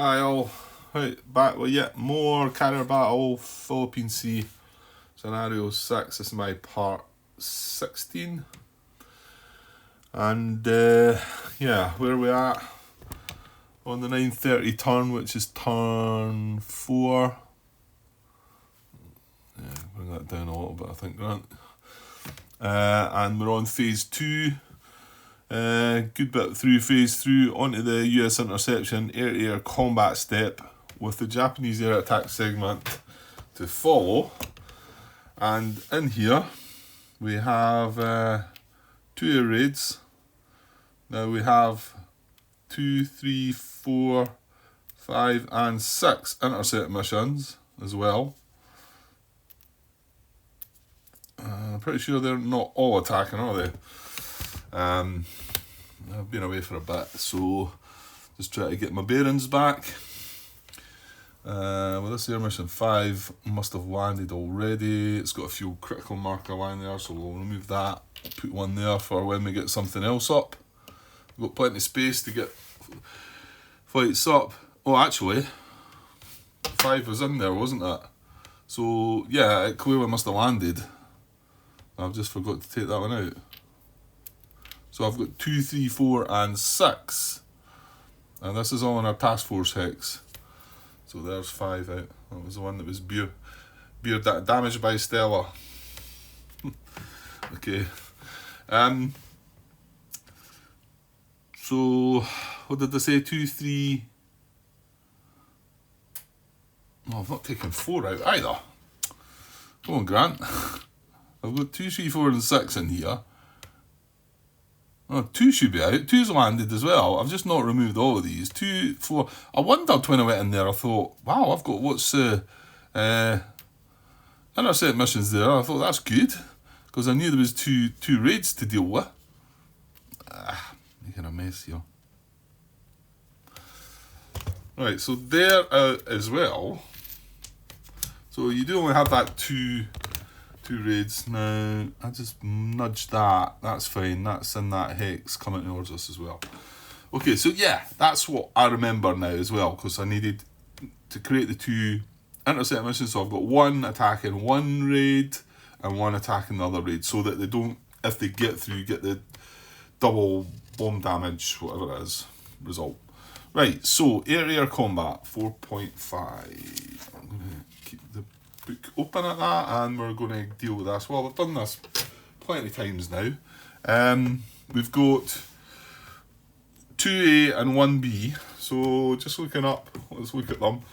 Hi all, right, back with yet more Carrier Battle Philippine Sea Scenario 6. This is my part 16. And yeah, where are we at? On the 9:30 turn, which is turn 4. Yeah, bring that down a little bit, I think, Grant. And we're on phase 2. Good bit through phase 3 onto the US interception air-to-air combat step with the Japanese air attack segment to follow. And in here we have 2 air raids. Now we have 2, 3, 4, 5 and 6 intercept missions as well. I'm pretty sure they're not all attacking, are they? I've been away for a bit, so just try to get my bearings back. Well, this air mission 5 must have landed already. It's got a fuel critical marker line there, so we'll remove that. Put one there for when we get something else up. We've got plenty of space to get flights up. Oh, actually, 5 was in there, wasn't it? So yeah, it clearly must have landed. I've just forgot to take that one out. So I've got 2, 3, 4 and 6. And this is all on our task force hex. So there's 5 out. That was the one that was damaged by Stella. Okay. So what did they say? 2, 3. No, I've not taken 4 out either. Come on, Grant. I've got 2, 3, 4 and 6 in here. Oh, 2 should be out. 2's landed as well. I've just not removed all of these. 2, 4. I wondered when I went in there, I thought, wow, I've got what's intercept missions there. I thought that's good, because I knew there was two raids to deal with. Making a mess here. Right, so they're out as well. So you do only have that two raids. Now, I just nudged that. That's fine. That's in that hex coming towards us as well. Okay, so yeah, that's what I remember now as well, because I needed to create the 2 intercept missions. So I've got 1 attacking one raid and 1 attacking the other raid, so that they don't, if they get through, get the double bomb damage, whatever it is, result. Right, so air-to-air combat 4.5. I'm going to keep the book open at that, and we're going to deal with this. Well, we've done this plenty of times now. We've got 2A and 1B, so just looking up, let's look at them.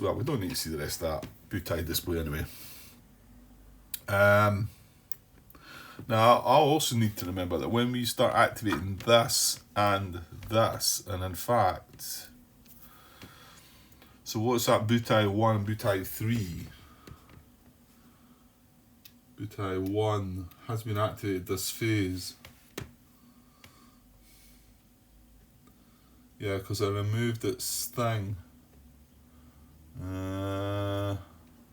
Well, we don't need to see the rest of that butai display anyway. Now, I'll also need to remember that when we start activating this, and in fact, so what's that butai 1 and butai 3? Butai 1 has been activated this phase. Yeah, because I removed its thing.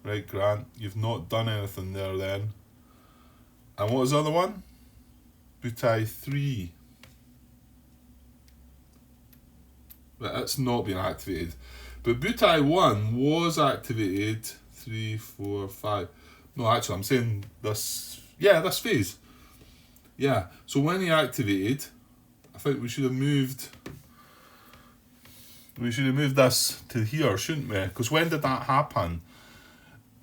Right, Grant, you've not done anything there then. And what was the other one? Butai 3. But it's not been activated. But Butai 1 was activated 3, 4, 5. No, actually, I'm saying this. Yeah, this phase. Yeah, so when he activated, I think we should have moved. We should have moved this to here, shouldn't we? Because when did that happen?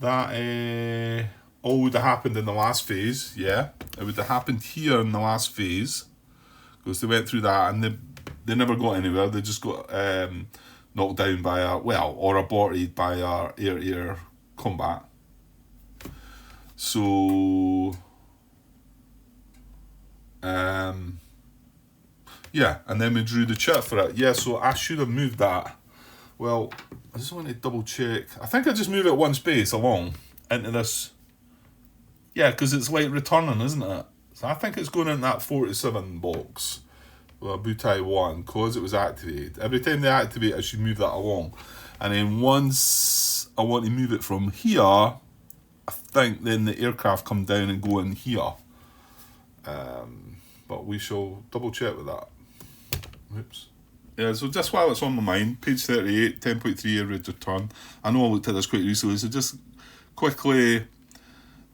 That all would have happened in the last phase. Yeah, it would have happened here in the last phase, because they went through that and they never got anywhere. They just got knocked down by or aborted by our air-to-air combat. So yeah, and then we drew the chart for it. Yeah, so I should have moved that. Well, I just want to double check. I think I just move it 1 space along into this. Yeah, because it's like returning, isn't it? So I think it's going in that 47 box. Well, Butai 1, because it was activated. Every time they activate, I should move that along. And then once I want to move it from here, I think then the aircraft come down and go in here. But we shall double check with that. Oops. Yeah, so just while it's on my mind, page 38, 10.3 air raid return. I know I looked at this quite recently, so just quickly,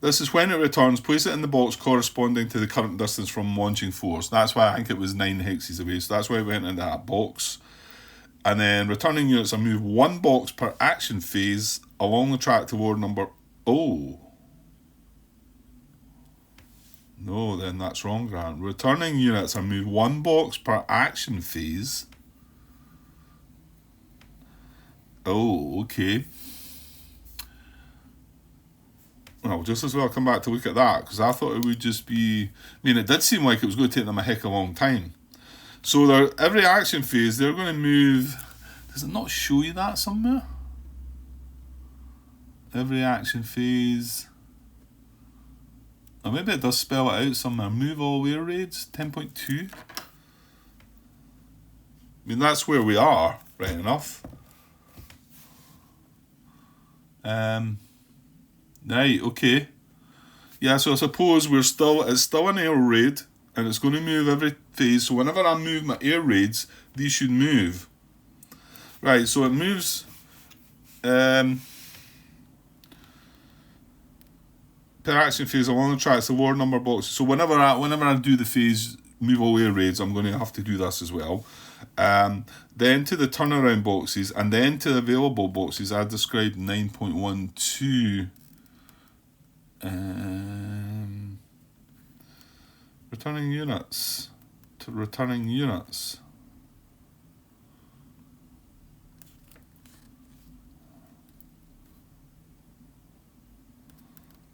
this is when it returns, place it in the box corresponding to the current distance from launching force. That's why I think it was 9 hexes away, so that's why it went into that box. And then returning units are moved 1 box per action phase along the track toward number... Oh. No, then that's wrong, Grant. Returning units are moved 1 box per action phase. Oh, okay. Well, just as well come back to look at that, because I thought it would just be... I mean, it did seem like it was going to take them a heck of a long time. So every action phase, they're going to move... Does it not show you that somewhere? Every action phase... Or maybe it does spell it out somewhere. Move all air raids, 10.2. I mean, that's where we are, right enough. Right, okay. Yeah, so I suppose it's still an air raid, and it's going to move every phase. So whenever I move my air raids, these should move. Right, so it moves... per action phase along the tracks, the war number boxes. So whenever I do the phase move all air raids, I'm going to have to do this as well. Then to the turnaround boxes, and then to the available boxes, I described 9.12. Returning units. To returning units.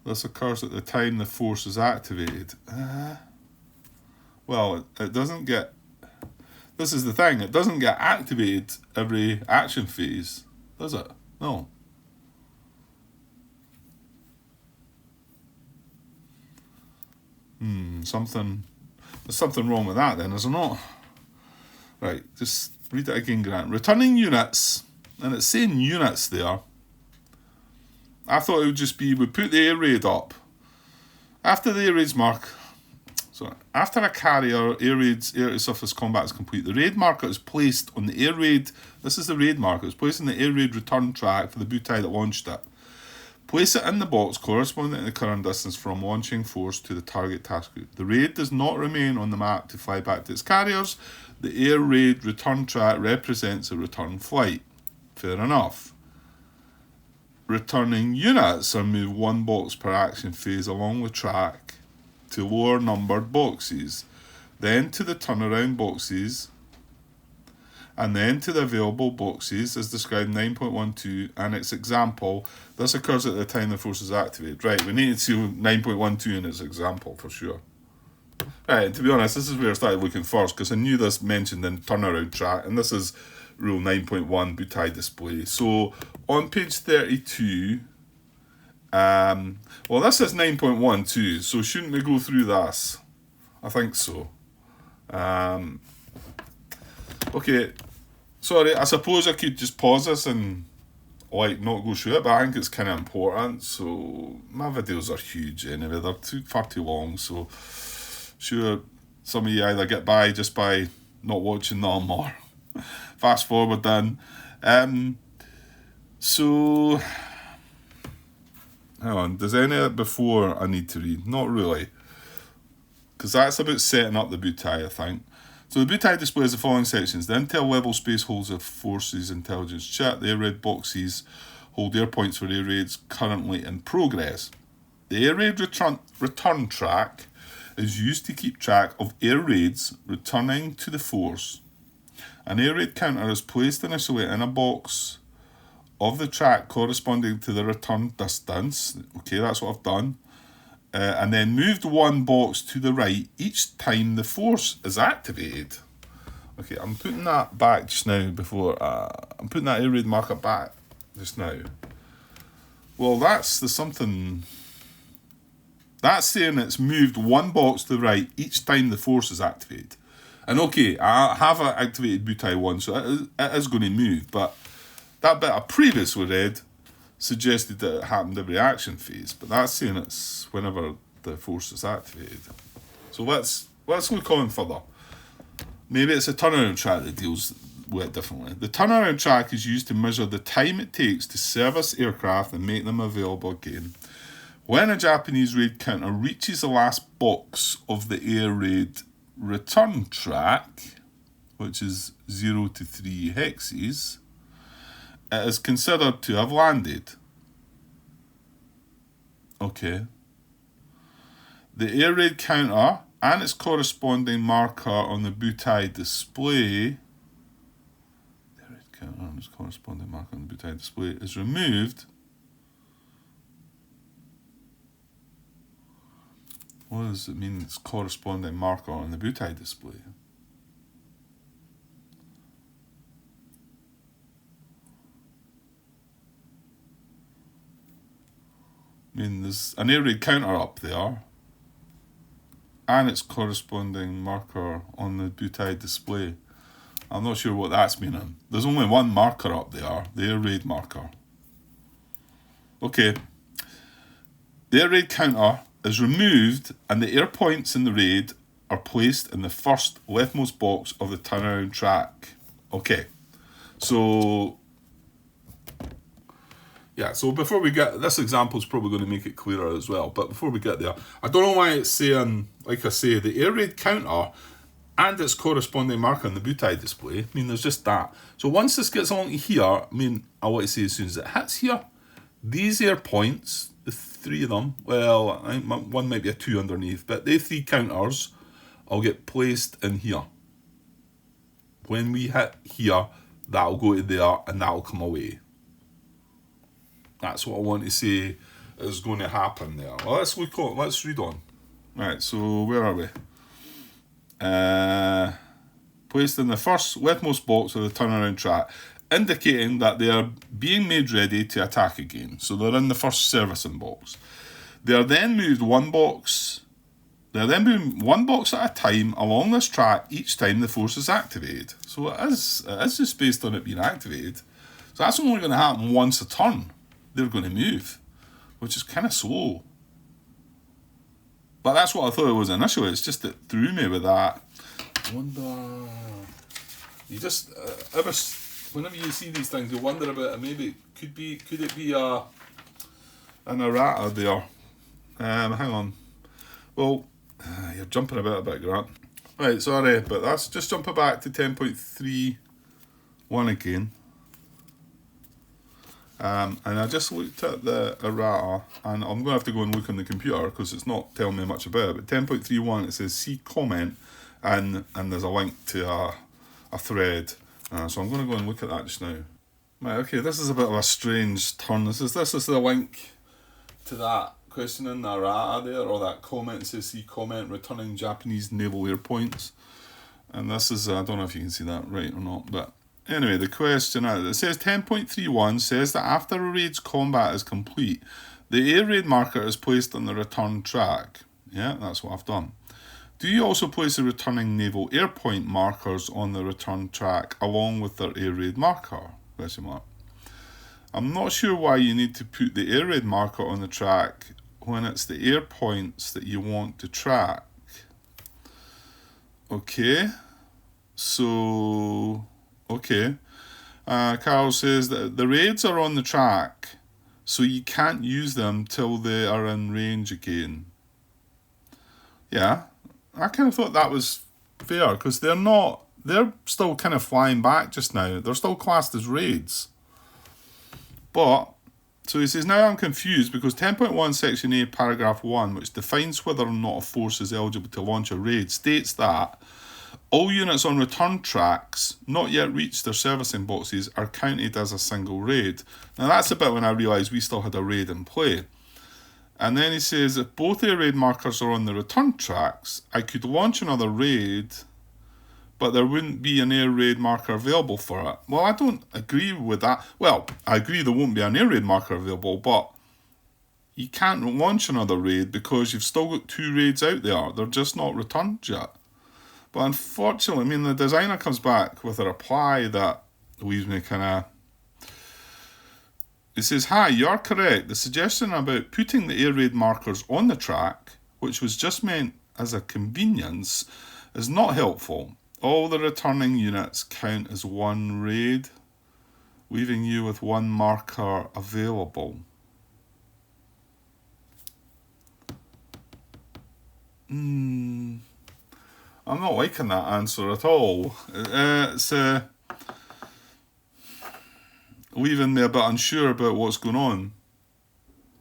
This occurs at the time the force is activated. Well, it doesn't get... This is the thing, it doesn't get activated every action phase, does it? No. There's something wrong with that then, is there not? Right, just read it again, Grant. Returning units, and it's saying units there. I thought it would just be, we put the air raid up. After the air raid's mark, so after a carrier air raids air to surface combat is complete, the raid marker is placed on the air raid, this is the raid marker, it's placed on the air raid return track for the butai that launched it. Place it in the box corresponding to the current distance from launching force to the target task group. The raid does not remain on the map to fly back to its carriers. The air raid return track represents a return flight. Fair enough. Returning units are moved 1 box per action phase along the track to lower numbered boxes, then to the turnaround boxes, and then to the available boxes as described 9.12 and its example. This occurs at the time the force is activated. Right, we need to see 9.12 in its example for sure. Right, and to be honest, this is where I started looking first, because I knew this mentioned in turnaround track, and this is rule 9.1 butai display. So on page 32, well, this is 9.12, so shouldn't we go through this? I think so. Okay, sorry, I suppose I could just pause this and like not go through it, but I think it's kind of important. So my videos are huge anyway, they're far too long, so sure some of you either get by just by not watching them or fast forward then. So hang on, does any of it before I need to read? Not really, because that's about setting up the butai, I think. So the butai displays the following sections. The intel level space holds a forces intelligence chart. The air raid boxes hold air points for air raids currently in progress. The air raid return track is used to keep track of air raids returning to the force. An air raid counter is placed initially in a box of the track corresponding to the return distance. Okay, that's what I've done. And then moved 1 box to the right each time the force is activated. Okay, I'm putting that back just now before... I'm putting that air raid marker back just now. Well, that's something... That's saying it's moved 1 box to the right each time the force is activated. And okay, I have activated butai 1, so it is going to move, but that bit I previously read suggested that it happened every action phase, but that's saying it's whenever the force is activated. So let's look on further. Maybe it's a turnaround track that deals word differently. The turnaround track is used to measure the time it takes to service aircraft and make them available again. When a Japanese raid counter reaches the last box of the air raid return track, which is 0 to 3 hexes, it is considered to have landed. Okay. The air raid counter and its corresponding marker on the Butai display, the air raid counter and its corresponding marker on the Butai display is removed. What does it mean, its corresponding marker on the Butai display? I mean, there's an air raid counter up there and its corresponding marker on the Butai display. I'm not sure what that's meaning. There's only one marker up there, the air raid marker. Okay. The air raid counter is removed and the air points in the raid are placed in the first leftmost box of the turnaround track. Okay. So yeah, so before we get, this example is probably going to make it clearer as well, but before we get there, I don't know why it's saying, like I say, the air raid counter and its corresponding marker on the Butai display. I mean, there's just that. So once this gets along to here, I mean, I want to say as soon as it hits here, these air points, the 3 of them, well, I think one might be a 2 underneath, but they 3 counters will get placed in here. When we hit here, that'll go to there and that'll come away. That's what I want to say is going to happen there. Well, let's read on. Right, so where are we? Placed in the first leftmost box of the turnaround track, indicating that they are being made ready to attack again. So they're in the first servicing box. They are then moved one box at a time along this track each time the force is activated. So it is just based on it being activated. So that's only going to happen once a turn. They're going to move, which is kind of slow. But that's what I thought it was initially. It's just it threw me with that. I wonder. You just whenever you see these things, you wonder about it. Maybe could it be an errata there? Hang on. Well, you're jumping about a bit, Grant. Right, sorry, but that's just jumping back to 10.31 again. And I just looked at the errata, and I'm going to have to go and look on the computer because it's not telling me much about it. But 10.31, it says see comment, and there's a link to a thread. So I'm going to go and look at that just now. Right, okay, this is a bit of a strange turn. This is the link to that question in the errata there, or that comment. It says see comment, returning Japanese naval air points. And this is, I don't know if you can see that right or not, but anyway, the question is, it says 10.31 says that after a raid's combat is complete, the air raid marker is placed on the return track. Yeah, that's what I've done. Do you also place the returning naval air point markers on the return track along with their air raid marker? Question mark. I'm not sure why you need to put the air raid marker on the track when it's the air points that you want to track. Okay. So, okay. Carl says that the raids are on the track, so you can't use them till they are in range again. Yeah, I kind of thought that was fair, because they're still kind of flying back just now. They're still classed as raids. But, so he says, now I'm confused because 10.1 section A paragraph 1, which defines whether or not a force is eligible to launch a raid, states that all units on return tracks not yet reached their servicing boxes are counted as a single raid. Now that's the bit when I realised we still had a raid in play. And then he says, if both air raid markers are on the return tracks, I could launch another raid, but there wouldn't be an air raid marker available for it. Well, I don't agree with that. Well, I agree there won't be an air raid marker available, but you can't launch another raid because you've still got 2 raids out there. They're just not returned yet. But unfortunately, I mean, the designer comes back with a reply that leaves me kind of... It says, hi, you're correct. The suggestion about putting the air raid markers on the track, which was just meant as a convenience, is not helpful. all the returning units count as one raid, leaving you with one marker available. I'm not liking that answer at all. It's leaving me a bit unsure about what's going on.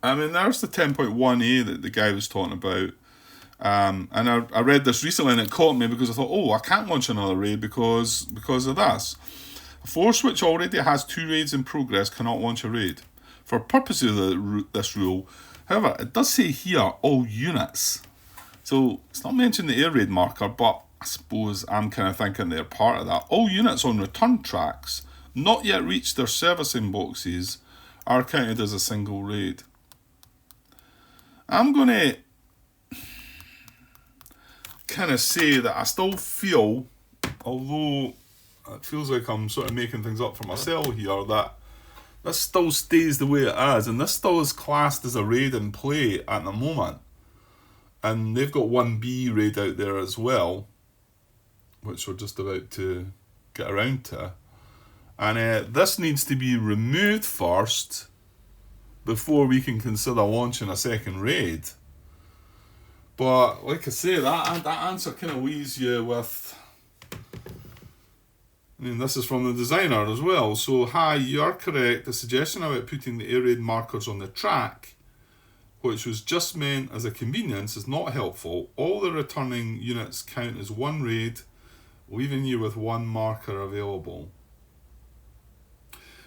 I mean, there's the 10.1a that the guy was talking about. And I read this recently and it caught me because I thought, oh, I can't launch another raid because of this. A force which already has 2 raids in progress cannot launch a raid. For purposes of this rule, however, it does say here, all units. So it's not mentioned the air raid marker, but I suppose I'm kind of thinking they're part of that. All units on return tracks, not yet reached their servicing boxes, are counted as a single raid. I'm going to kind of say that I still feel, although it feels like I'm sort of making things up for myself here, that this still stays the way it is, and this still is classed as a raid in play at the moment. And they've got 1B raid out there as well, which we're just about to get around to. And this needs to be removed first before we can consider launching a second raid. But like I say, that answer kind of leaves you with... I mean, this is from the designer as well. So, hi, you are correct. The suggestion about putting the air raid markers on the track, which was just meant as a convenience, is not helpful. All the returning units count as one raid, leaving you with one marker available.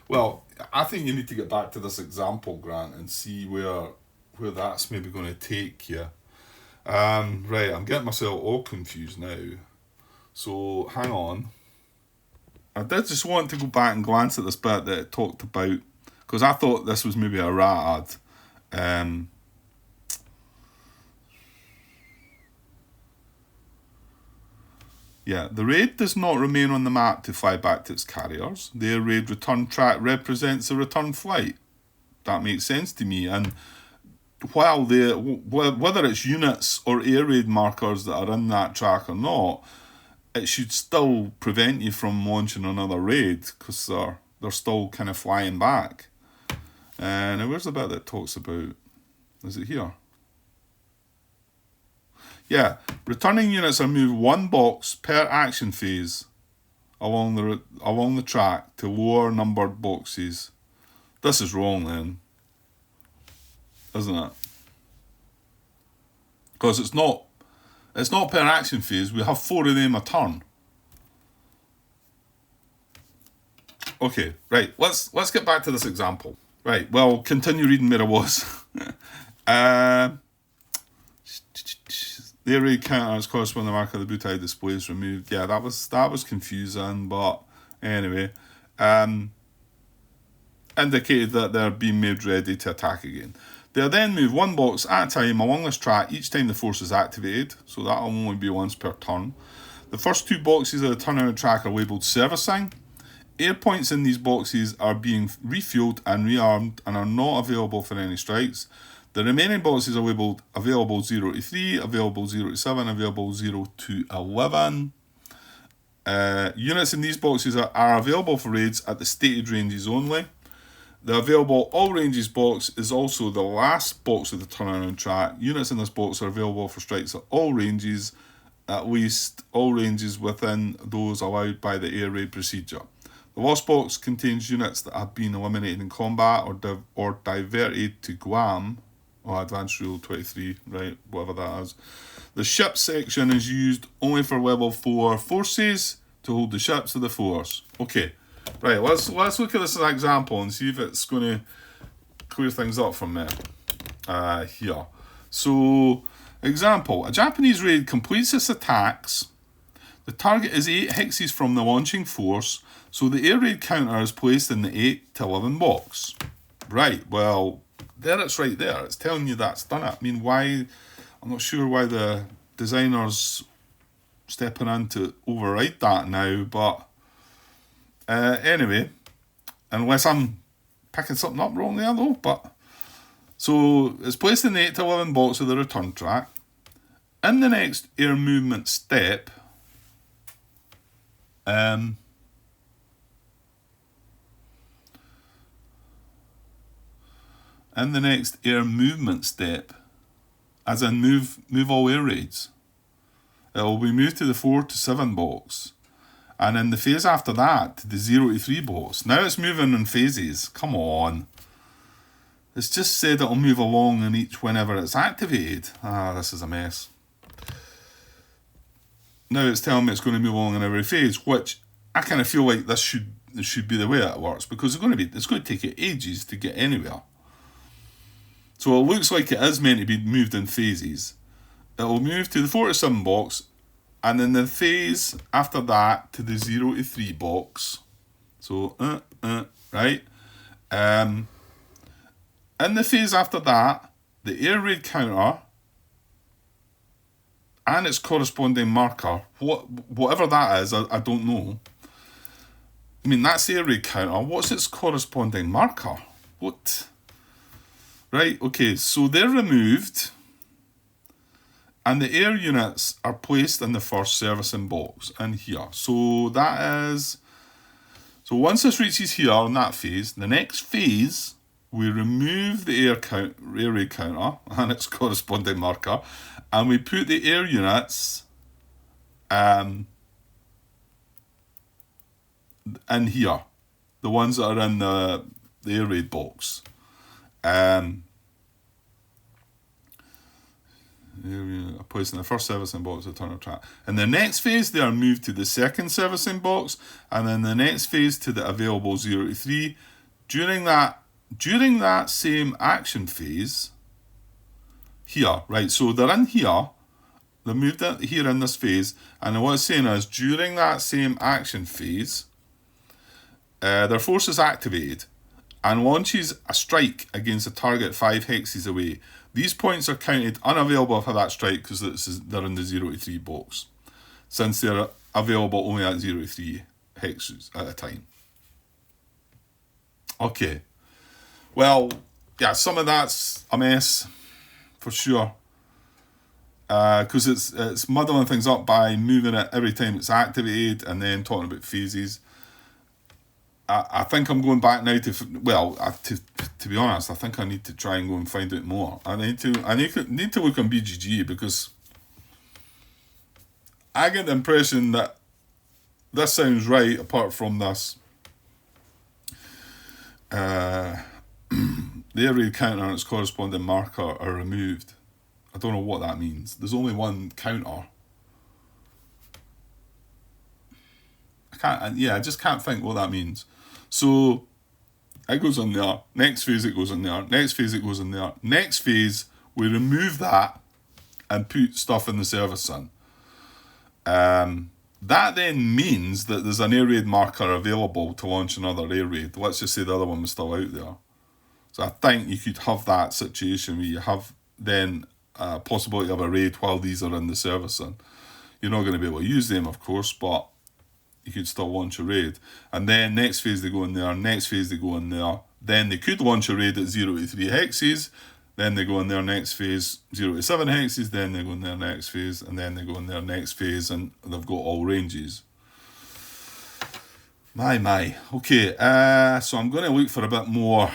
Well, I think you need to get back to this example, Grant, and see where that's maybe going to take you. Right, I'm getting myself all confused now. So, hang on. I did just want to go back and glance at this bit that it talked about, because I thought this was maybe a rat ad. Yeah, the raid does not remain on the map to fly back to its carriers. The air raid return track represents a return flight. That makes sense to me. And while whether it's units or air raid markers that are in that track or not, it should still prevent you from launching another raid because they're still kind of flying back. Now where's the bit that talks about? Is it here? Yeah, returning units are moved 1 box per action phase along the track to lower numbered boxes. This is wrong then, isn't it? Because it's not per action phase. We have 4 of them a turn. Okay, right. Let's get back to this example. Right. Well, continue reading where I was. The array counters correspond to the mark of the boot eye display is removed. Yeah, that was confusing, but anyway. Indicated that they're being made ready to attack again. They'll then move 1 box at a time along this track each time the force is activated, so that'll only be once per turn. The first 2 boxes of the turnaround track are labelled servicing. Air points in these boxes are being refueled and rearmed and are not available for any strikes. The remaining boxes are labelled available 0 to 3, available 0 to 7, available 0 to 11. Units in these boxes are available for raids at the stated ranges only. The available all ranges box is also the last box of the turnaround track. Units in this box are available for strikes at all ranges, at least all ranges within those allowed by the air raid procedure. The lost box contains units that have been eliminated in combat or diverted to Guam, or Advanced Rule 23, right, whatever that is. The ship section is used only for level 4 forces to hold the ships of the force. Okay, right, let's look at this as an example and see if it's going to clear things up for me. Here. So, example, a Japanese raid completes its attacks. The target is 8 hexes from the launching force, so the air raid counter is placed in the 8 to 11 box. Right, well, there it's right there. It's telling you that's done it. I mean, why? I'm not sure why the designer's stepping in to override that now, but anyway, unless I'm picking something up wrong there though, but so it's placed in the 8 to 11 box of the return track. In the next air movement step, In the next air movement step, as in move all air raids, it will be moved to the 4 to 7 box. And in the phase after that, to the 0 to 3 box. Now it's moving in phases. Come on. It's just said it'll move along in each whenever it's activated. This is a mess. Now it's telling me it's going to move along in every phase, which I kind of feel like this should be the way it works, because it's going to take it ages to get anywhere. So it looks like it is meant to be moved in phases. It will move to the 4 to 7 box, and then the phase after that to the 0 to 3 box. So, right. In the phase after that, the air raid counter and its corresponding marker, whatever that is, I don't know. I mean, that's the air raid counter. What's its corresponding marker? What? Right, okay, so they're removed, and the air units are placed in the first servicing box in here. So that is, so once this reaches here in that phase, the next phase, we remove the air raid counter and its corresponding marker, and we put the air units in here, the ones that are in the air raid box. Placed in the first servicing box of the turn track. In the next phase, they are moved to the second servicing box, and then the next phase to the available 0 to 3. During that same action phase, here, right? So they're in here, they're moved here in this phase, and what it's saying is during that same action phase, their force is activated and launches a strike against a target 5 hexes away. These points are counted unavailable for that strike because they're in the 0 to 3 box, since they're available only at 0 to 3 hexes at a time. Okay. Well, yeah, some of that's a mess, for sure. Because it's muddling things up by moving it every time it's activated and then talking about phases. I think I'm going back now to be honest, I think I need to try and go and find out more. I need to look on BGG, because I get the impression that this sounds right apart from this. The air raid counter and its corresponding marker are removed. I don't know what that means. There's only one counter. I just can't think what that means. So it goes in there. Next phase it goes in there. Next phase it goes in there. Next phase we remove that and put stuff in the servicing. That then means that there's an air raid marker available to launch another air raid. Let's just say the other one was still out there. So I think you could have that situation where you have then a possibility of a raid while these are in the servicing. You're not going to be able to use them, of course, but you could still launch a raid. And then next phase they go in there, next phase they go in there. Then they could launch a raid at 0 to 3 hexes. Then they go in their next phase, 0 to 7 hexes. Then they go in their next phase, and then they go in their next phase, and they've got all ranges. My. Okay, so I'm going to look for a bit more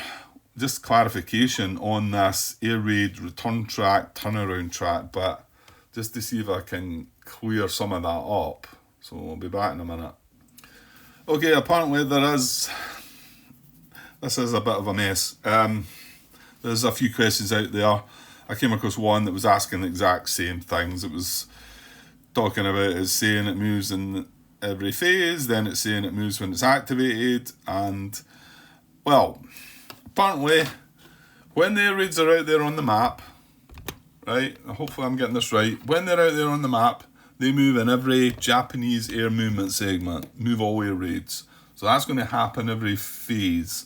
just clarification on this air raid return track, turnaround track, but just to see if I can clear some of that up. So I'll be back in a minute. Okay, apparently this is a bit of a mess. There's a few questions out there. I came across one that was asking the exact same things. It was talking about it's saying it moves in every phase, then it's saying it moves when it's activated, and, well, apparently, when the air raids are out there on the map, right, hopefully I'm getting this right, when they're out there on the map, they move in every Japanese air movement segment, move all air raids. So that's going to happen every phase.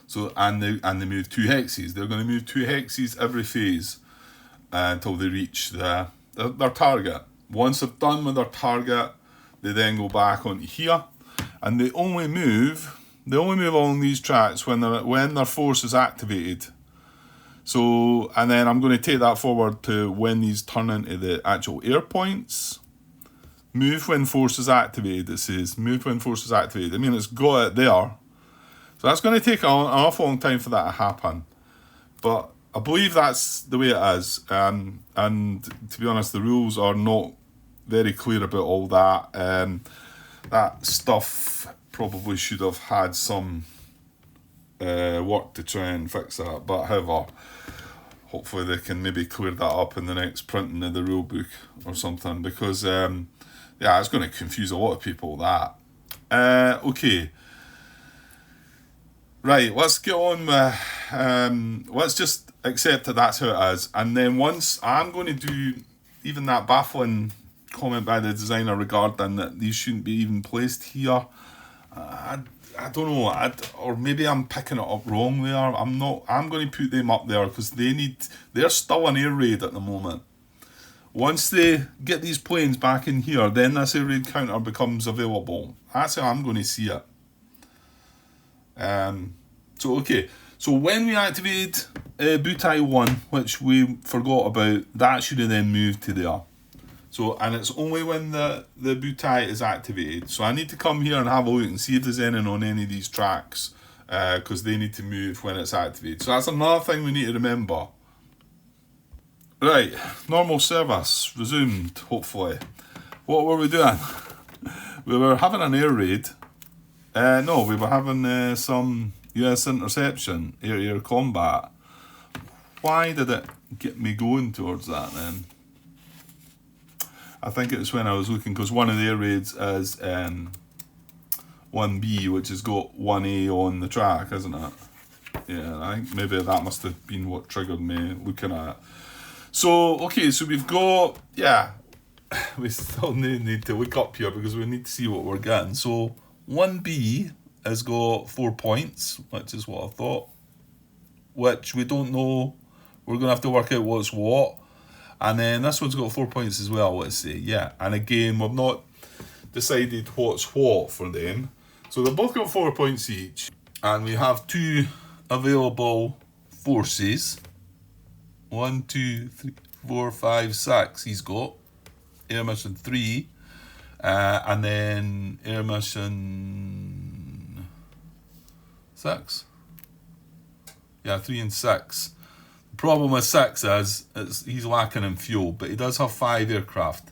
So and they move 2 hexes. They're going to move 2 hexes every phase until they reach their target. Once they're done with their target, they then go back onto here, and they only move along these tracks when their force is activated. So, and then I'm going to take that forward to when these turn into the actual air points. move when force is activated. It says move when force is activated. I mean, it's got it there. So that's going to take an awful long time for that to happen. But I believe that's the way it is. And to be honest, the rules are not very clear about all that. That stuff probably should have had some work to try and fix that. But however, hopefully they can maybe clear that up in the next printing of the rule book or something. Because, yeah, it's going to confuse a lot of people, that. Okay. Right, let's get on with, let's just accept that that's how it is. And then once, I'm going to do even that baffling comment by the designer regarding that these shouldn't be even placed here. I don't know, or maybe I'm picking it up wrong there. I'm going to put them up there because they're still an air raid at the moment. Once they get these planes back in here, then this air raid counter becomes available. That's how I'm going to see it. So okay, so when we activate Butai 1, which we forgot about, that should have then moved to there. So, and it's only when the Butai is activated. So I need to come here and have a look and see if there's anything on any of these tracks, because they need to move when it's activated. So that's another thing we need to remember. Right, normal service resumed, hopefully. What were we doing? We were having an air raid. No, we were having some US interception, air-to-air combat. Why did it get me going towards that then? I think it was when I was looking, because one of the air raids is 1B, which has got 1A on the track, isn't it? Yeah, I think maybe that must have been what triggered me looking at it. So, okay, so we've got, yeah, we still need to look up here because we need to see what we're getting. So, 1B has got 4 points, which is what I thought, which we don't know. We're going to have to work out what's what. And then this one's got 4 points as well, let's say, yeah. And again, we've not decided what's what for them. So they've both got 4 points each. And we have 2 available forces. 1, 2, 3, 4, 5, 6 he's got. Air mission 3. And then air mission 6. Yeah, 3 and 6. The problem with 6 is he's lacking in fuel, but he does have 5 aircraft.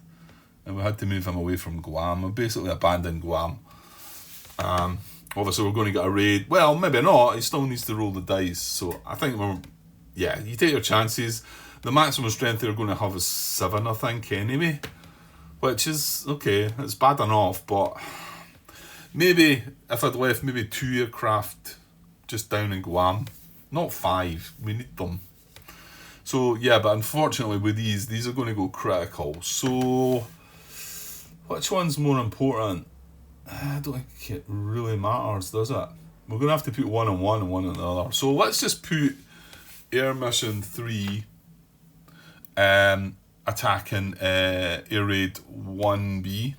And we had to move him away from Guam. We basically abandoned Guam. Obviously, we're going to get a raid. Well, maybe not. He still needs to roll the dice. So I think yeah, you take your chances. The maximum strength they're going to have is 7, I think, anyway. Which is, okay, it's bad enough, but maybe if I'd left maybe 2 aircraft just down in Guam. Not 5. We need them. So, yeah, but unfortunately with these are going to go critical. So, which one's more important? I don't think it really matters, does it? We're going to have to put one on one and one on the other. So, let's just put Air Mission 3 attacking Air Raid 1B.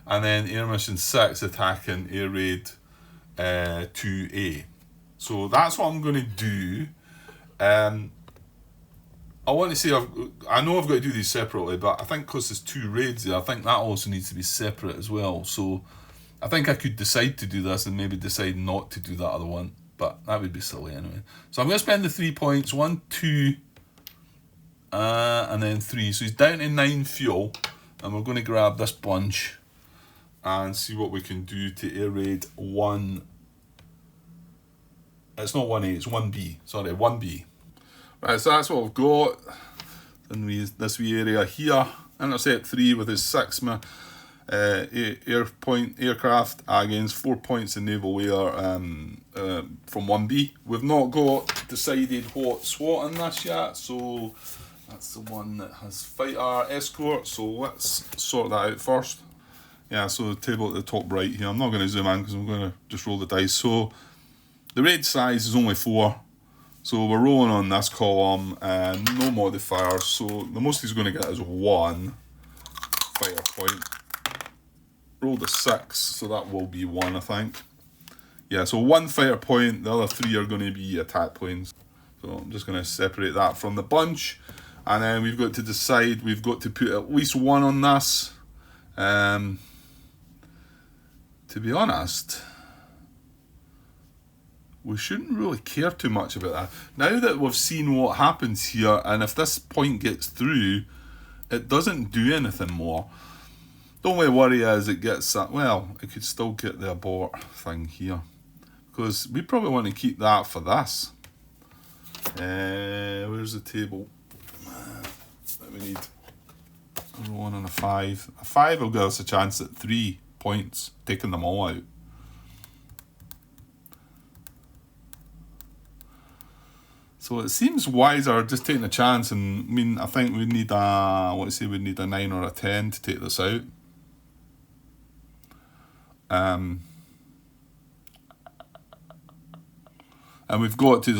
And then Air Mission 6 attacking Air Raid 2A. So, that's what I'm going to do. I want to say, I know I've got to do these separately, but I think because there's 2 raids there, I think that also needs to be separate as well. So I think I could decide to do this and maybe decide not to do that other one, but that would be silly anyway. So I'm going to spend the 3 points, 1, 2, and then 3. So he's down to 9 fuel, and we're going to grab this bunch and see what we can do to air raid 1. It's not 1A, it's 1B. Sorry, 1B. Right, so that's what we've got in this wee area here. Intercept 3 with his 6 aircraft against 4 points in naval air from 1B. We've not got decided what's what in this yet, so that's the one that has fighter escort. So let's sort that out first. Yeah, so the table at the top right here. I'm not going to zoom in because I'm going to just roll the dice. So the raid size is only 4. So we're rolling on this column and no modifiers. So the most he's going to get is 1 fighter point. Rolled a 6, so that will be 1, I think. Yeah, so 1 fighter point, the other 3 are going to be attack planes. So I'm just going to separate that from the bunch. And then we've got to decide, we've got to put at least 1 on this. To be honest, we shouldn't really care too much about that. Now that we've seen what happens here, and if this point gets through, it doesn't do anything more. The only worry is it gets that, well, it could still get the abort thing here. Because we probably want to keep that for this. Where's the table? That we need a 1 and a 5. A 5 will give us a chance at 3 points, taking them all out. So it seems wiser just taking a chance, and I mean, I think we need we need a 9 or a 10 to take this out. And we've got to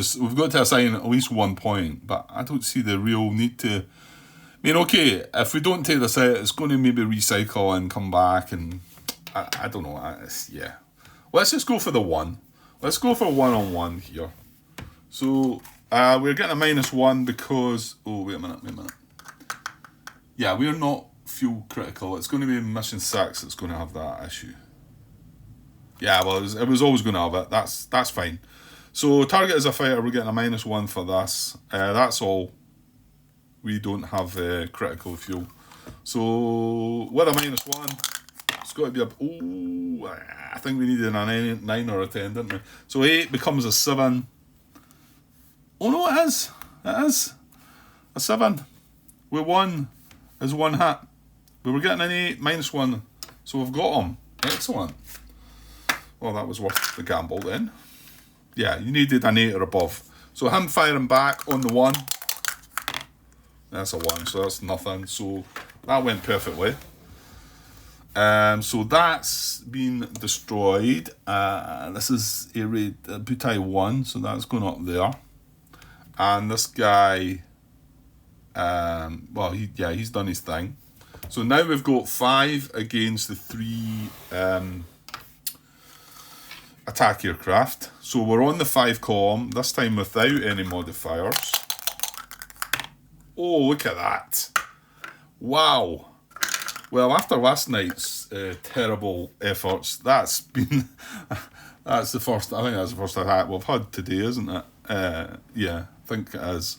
assign at least 1 point, but I don't see the real need to. I mean, okay, if we don't take this out, it's going to maybe recycle and come back, and I don't know. Yeah, let's just go for the 1. Let's go for 1-on-1 here. So we're getting a -1 because wait a minute. Yeah, we're not fuel critical. It's going to be mission 6 that's going to have that issue. Yeah, well, it was always going to have it. That's fine. So target as a fighter, we're getting a -1 for this. That's all. We don't have critical fuel. So with a -1, it's got to be I think we needed a 9 or a 10, didn't we? So 8 becomes a 7. Oh no, it is. It is a 7. We won as 1 hit. We were getting an 8 -1, so we've got him. Excellent. Well, that was worth the gamble then. Yeah, you needed an 8 or above. So him firing back on the 1. That's a 1, so that's nothing. So that went perfectly. So that's been destroyed. This is area Butai 1, so that's going up there. And this guy, he's done his thing. So now we've got 5 against the 3 attack aircraft. So we're on the 5 column, this time without any modifiers. Oh, look at that. Wow. Well, after last night's terrible efforts, that's the first attack we've had today, isn't it? Yeah, I think it is.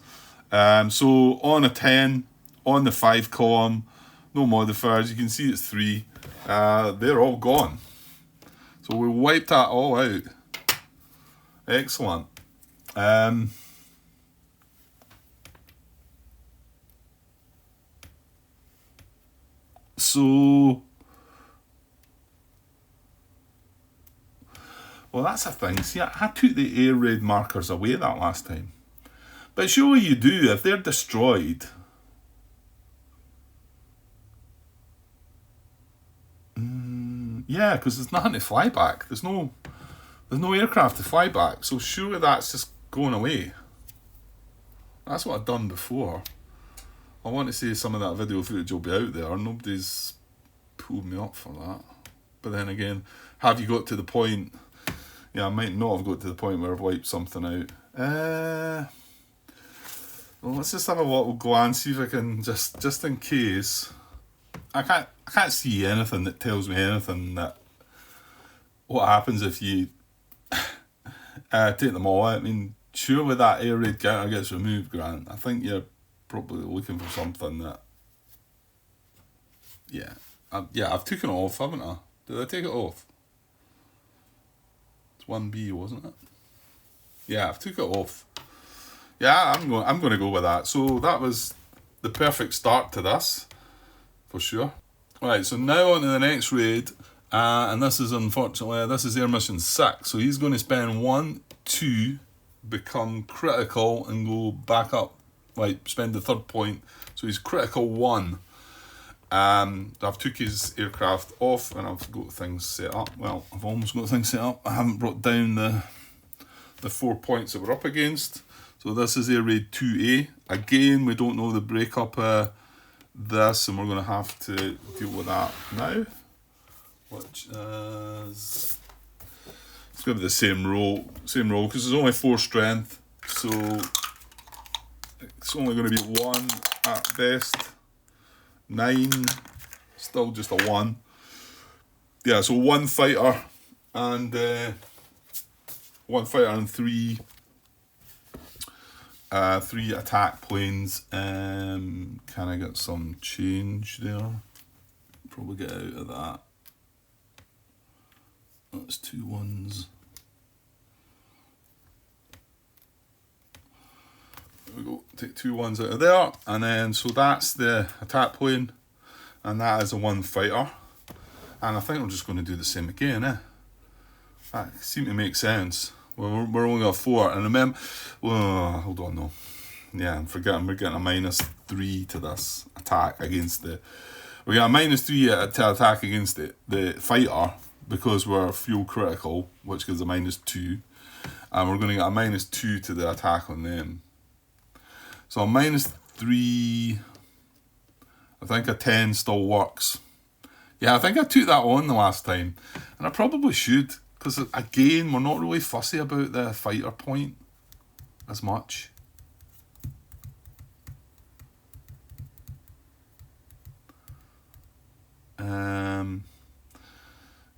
So on a 10, on the 5 column, no modifiers, you can see it's 3. They're all gone. So we wiped that all out. Excellent. So, well, that's a thing. See, I took the air raid markers away that last time. But surely you do, if they're destroyed. Yeah, because there's nothing to fly back. There's no aircraft to fly back. So surely that's just going away. That's what I've done before. I want to say some of that video footage will be out there. Nobody's pulled me up for that. But then again, have you got to the point? Yeah, I might not have got to the point where I've wiped something out. Well, let's just have a little glance, see if I can just in case. I can't see anything that tells me anything that what happens if you take them all out. I mean, surely that air raid counter gets removed, Grant. I think you're probably looking for something that. Yeah, I've taken it off, haven't I? Did I take it off? It's 1B, wasn't it? Yeah, I've took it off. Yeah, I'm going to go with that. So that was the perfect start to this, for sure. Right, so now on to the next raid, and this is unfortunately air mission 6. So he's going to spend 1, 2, become critical, and go back up. Like spend the 3rd point. So he's critical 1. I've took his aircraft off, and I've got things set up. Well, I've almost got things set up. I haven't brought down the 4 points that we're up against. So this is air raid 2A. Again, we don't know the breakup of this, and we're going to have to deal with that now. Which is it's going to be the same roll because there's only 4 strength, so it's only going to be 1 at best. 9 Still just a 1. Yeah, so 1 fighter and 3 3 attack planes. Can I get some change there? Probably get out of that. That's 2 1s. There we go. Take 2 1s out of there, and then so that's the attack plane, and that is a 1 fighter. And I think I'm just going to do the same again, That seemed to make sense. Well, we're only got 4, and remember, hold on, no. Yeah, I'm forgetting we're getting a -3 to this attack against the. We got a -3 to attack against the fighter because we're fuel critical, which gives a -2, and we're going to get a -2 to the attack on them. So a -3. I think a 10 still works. Yeah, I think I took that on the last time, and I probably should, because again, we're not really fussy about the fighter point as much.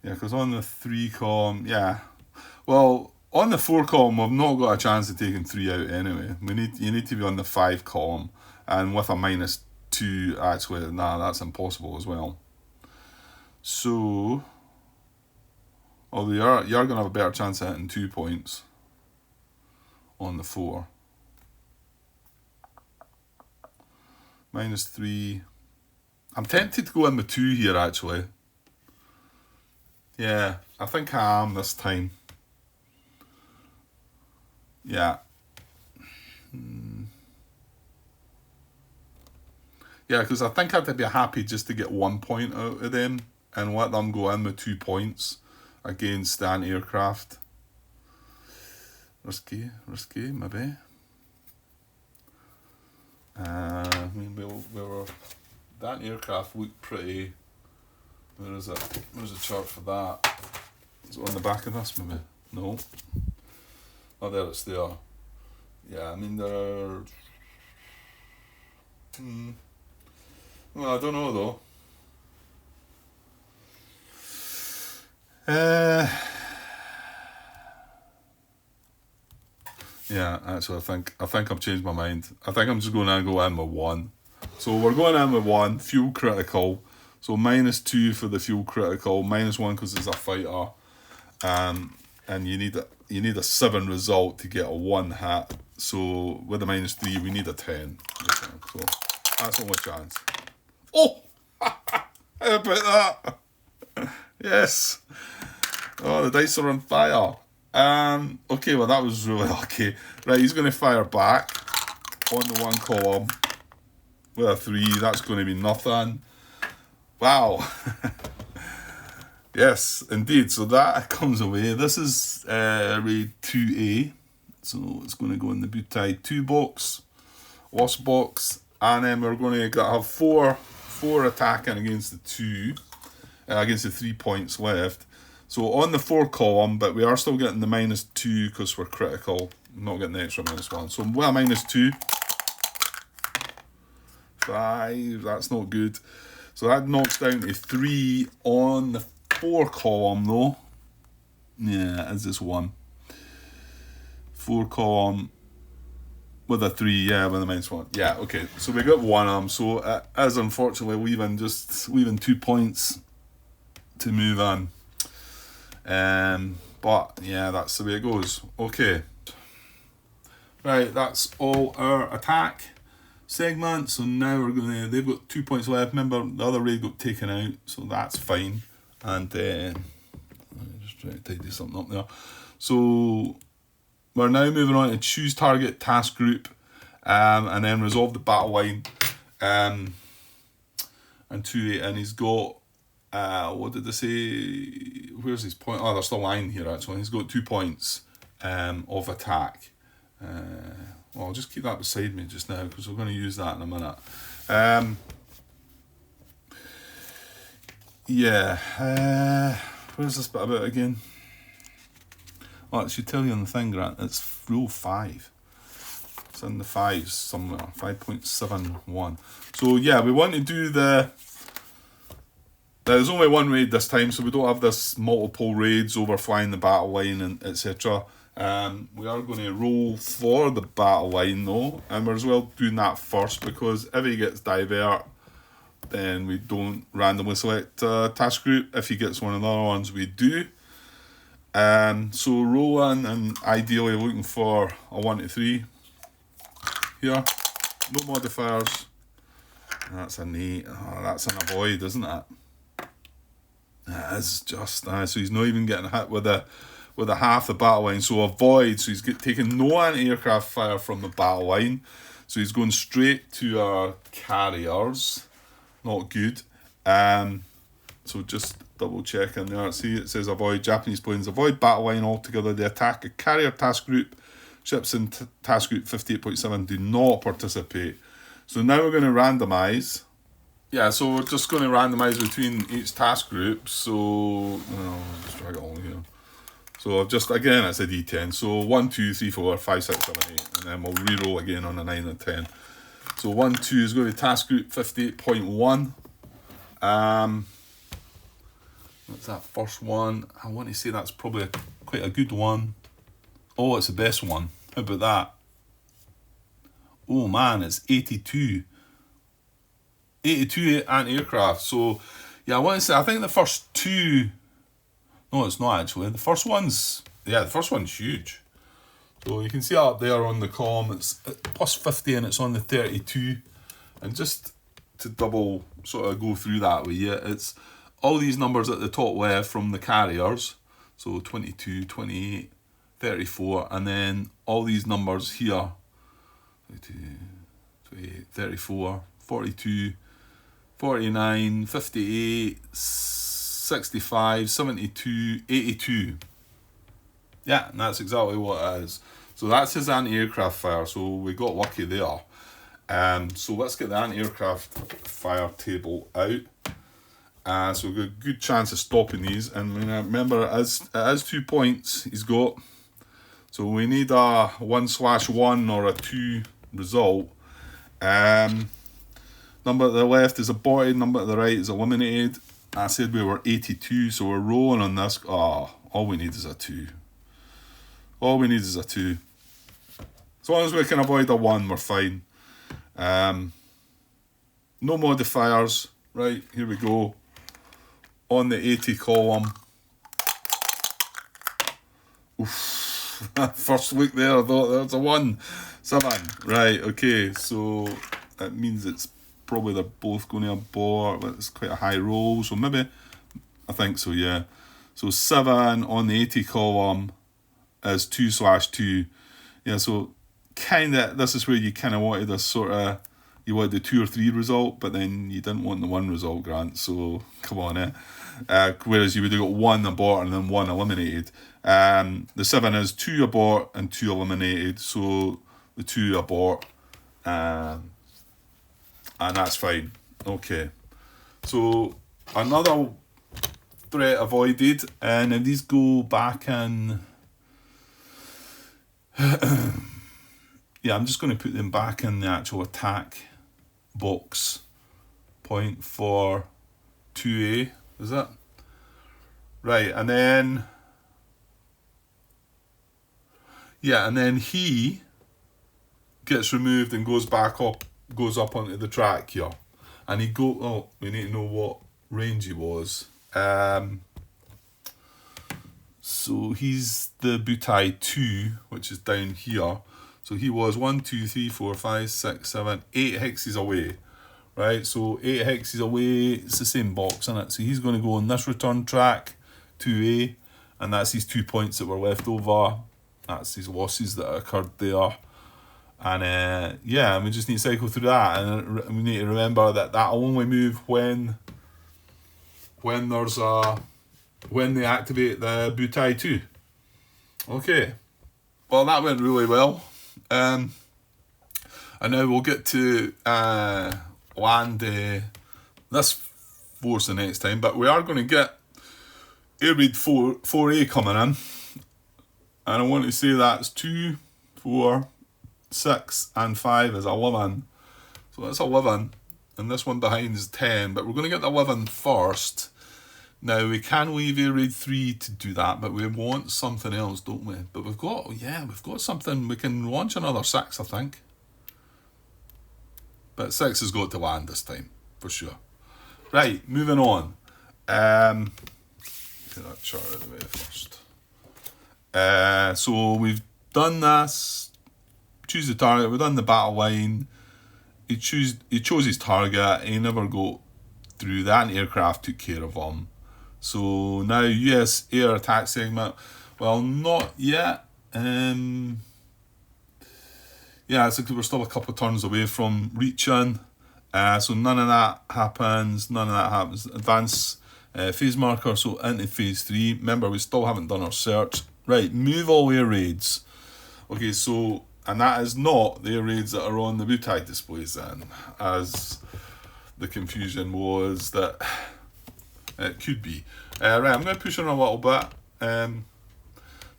Yeah, because on the 3 column, yeah. Well, on the 4 column, we've not got a chance of taking 3 out anyway. You need to be on the 5 column, and with a -2, actually, nah, that's impossible as well. So, although you're going to have a better chance of hitting 2 points on the 4. -3. I'm tempted to go in with 2 here, actually. Yeah, I think I am this time. Yeah. Yeah, because I think I'd be happy just to get 1 point out of them and let them go in with 2 points against the anti-aircraft. Risky, maybe. I mean, the anti-aircraft looked pretty. Where is it? Where's the chart for that? Is it on the back of this, maybe? No. Oh, there, it's there. Yeah, I mean, they're. Well, I don't know, though. Yeah, actually, I think I've changed my mind. I think I'm just going to go in with 1. So we're going in with 1, fuel critical. So -2 for the fuel critical, -1 because it's a fighter, and you need a 7 result to get a 1 hit. So with a -3, we need a 10. So that's the only chance. Oh, how about that? Yes. Oh, the dice are on fire. Okay, well that was really lucky. Right, he's going to fire back on the 1 column with a 3. That's going to be nothing. Wow. Yes, indeed. So that comes away. This is raid 2A. So it's going to go in the Butai 2 box, Wasp box, and then we're going to have 4 attacking against the 2, against the 3 points left. So on the 4 column, but we are still getting the -2 because we're critical. I'm not getting the extra -1. So well, -2. 5. That's not good. So that knocks down to 3 on the 4 column, though. Yeah, it's just 1. 4 column with a 3, yeah, with a -1. Yeah, okay. So we got 1 of them. So it is unfortunately leaving 2 points to move on. But yeah, that's the way it goes. Okay. Right, that's all our attack segment. So now they've got 2 points left. Remember, the other raid got taken out, so that's fine. And let me just try to tidy something up there. So we're now moving on to choose target task group, and then resolve the battle line. And 2-8, and he's got what did they say? Where's his point? Oh, there's the line here actually. He's got 2 points of attack. Well, I'll just keep that beside me just now because we're going to use that in a minute. Where's this bit about again? Oh, it should tell you on the thing, Grant. It's rule 5. It's in the 5s somewhere. 5.71. So yeah, we want to do the There's only one raid this time, so we don't have this multiple raids over flying the battle line and etc. We are going to roll for the battle line though, and we're as well doing that first because if he gets divert, then we don't randomly select task group. If he gets one of the other ones, we do. So rolling and ideally looking for a 1 to 3 here. No modifiers. That's an 8. Oh, that's an avoid, isn't it? That is just so he's not even getting hit with a half the battle line. So avoid. So he's taking no anti-aircraft fire from the battle line. So he's going straight to our carriers. Not good. So just double checking there. See, it says avoid Japanese planes. Avoid battle line altogether. They attack a carrier task group. Ships in task group 58.7 do not participate. So now we're going to randomise. Yeah, so we're just going to randomise between each task group. So, let's drag it along here. So I've just, again, it's a D10. So 1, 2, 3, 4, 5, 6, 7, 8. And then we'll re-roll again on a 9 and 10. So 1, 2 is going to task group 58.1. What's that first one? I want to say that's probably quite a good one. Oh, it's the best one. How about that? Oh man, it's 82. 82 anti-aircraft. So, yeah, I want to say, I think the first two... No, it's not actually. The first one's huge. So you can see up there on the column, it's plus 50 and it's on the 32. And just to double sort of go through that with you, it's all these numbers at the top left from the carriers. So 22, 28, 34, and then all these numbers here. 22, 28, 34, 42, 49, 58, 65, 72, 82. Yeah, and that's exactly what it is. So that's his anti-aircraft fire, so we got lucky there. So let's get the anti-aircraft fire table out. So we've got a good chance of stopping these. And remember, it is 2 points he's got. So we need a 1/1 or a 2 result. Number at the left is aborted, number at the right is eliminated. I said we were 82, so we're rolling on this. All we need is a 2. All we need is a 2. As long as we can avoid a 1, we're fine. No modifiers. Right, here we go. On the 80 column. Oof. First look there, I thought there's a 1. 7. Right, okay, so that means it's probably they're both going to abort. It's quite a high roll, so maybe, I think so, yeah. So 7 on the 80 column is 2/2. Yeah, so kind of, this is where you kind of wanted a sort of, you wanted the 2 or 3 result, but then you didn't want the 1 result, Grant, so come on, whereas you would have got 1 abort and then 1 eliminated. The 7 is 2 abort and 2 eliminated, so the 2 abort, and that's fine. Okay, so another threat avoided, and if these go back in, yeah, I'm just going to put them back in the actual attack box point for 2A, is it? Right, and then, yeah, and then he gets removed and goes back up, goes up onto the track here. And he we need to know what range he was. So he's the Butai 2, which is down here. So he was 1, 2, 3, 4, 5, 6, 7, 8 hexes away. Right, so 8 hexes away, it's the same box, isn't it? So he's going to go on this return track, 2A, and that's these 2 points that were left over. That's these losses that occurred there. And yeah, we just need to cycle through that, and we need to remember that that'll only move when they activate the Butai 2. Okay, well that went really well. And now we'll get to land this force the next time, but we are going to get Air Raid 4A coming in, and I want to say that's 2, 4, 6 and 5 is 11. So that's 11, and this one behind is 10, but we're going to get the 11 first. Now we can leave air raid 3 to do that, but we want something else, don't we? But we've got something. We can launch another 6, I think. But 6 has got to land this time, for sure. Right, moving on. Get that chart out of the way first. So we've done this. Choose the target. We've done the battle line. He chose his target. He never got through. The anti-aircraft took care of him. So now US air attack segment. Well, not yet. Yeah, it's like we're still a couple of turns away from reaching. So none of that happens. Advance phase marker, so into phase 3. Remember, we still haven't done our search. Right, move all air raids. Okay, so, and that is not the air raids that are on the Butai displays then, as the confusion was that it could be. Right, I'm going to push on a little bit.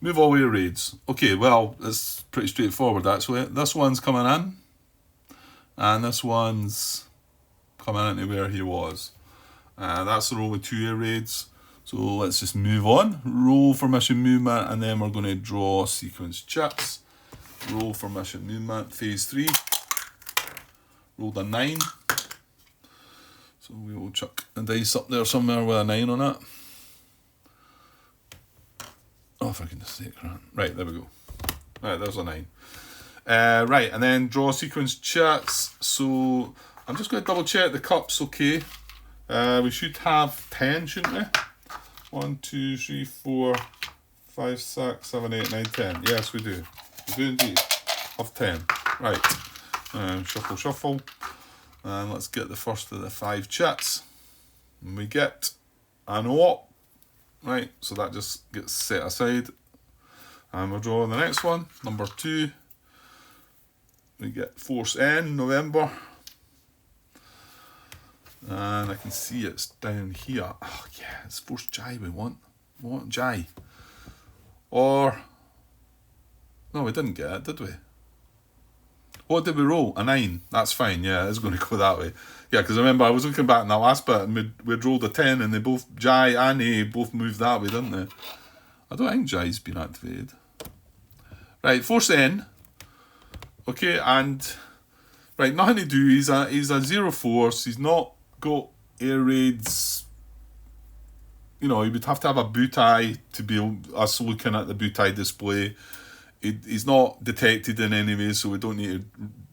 Move all air raids. Okay, well, it's pretty straightforward actually. This one's coming in, and this one's coming into where he was. That's the roll with 2 air raids. So let's just move on. Roll for mission movement, and then we're going to draw sequence checks. Roll for mission movement, phase 3. Rolled a 9. So we will chuck a dice up there somewhere with a 9 on it. Oh, for goodness sake, right, there we go. Right, there's a 9. Right, and then draw sequence checks. So I'm just going to double check the cup's okay. We should have 10, shouldn't we? 1, 2, 3, 4, 5, 6, 7, 8, 9, 10. Yes, we do. We do indeed. Have 10. Right. Shuffle. And let's get the first of the 5 chats. And we get an op. Right, so that just gets set aside. And we'll draw the next one, number 2. We get Force N, November. And I can see it's down here. Oh yeah, it's Force J we want. We want J. Or, no, we didn't get it, did we? What did we roll? A 9. That's fine, yeah, it's going to go that way. Yeah, because I remember I was looking back in that last bit and we'd rolled a 10 and they both, J and A, both moved that way, didn't they? I don't think J's been activated. Right, Force N. Okay, and, right, nothing to do. He's a 0 force. He's not got air raids. You know, he would have to have a Butai to be us looking at the Butai display. He's not detected in any way, so we don't need to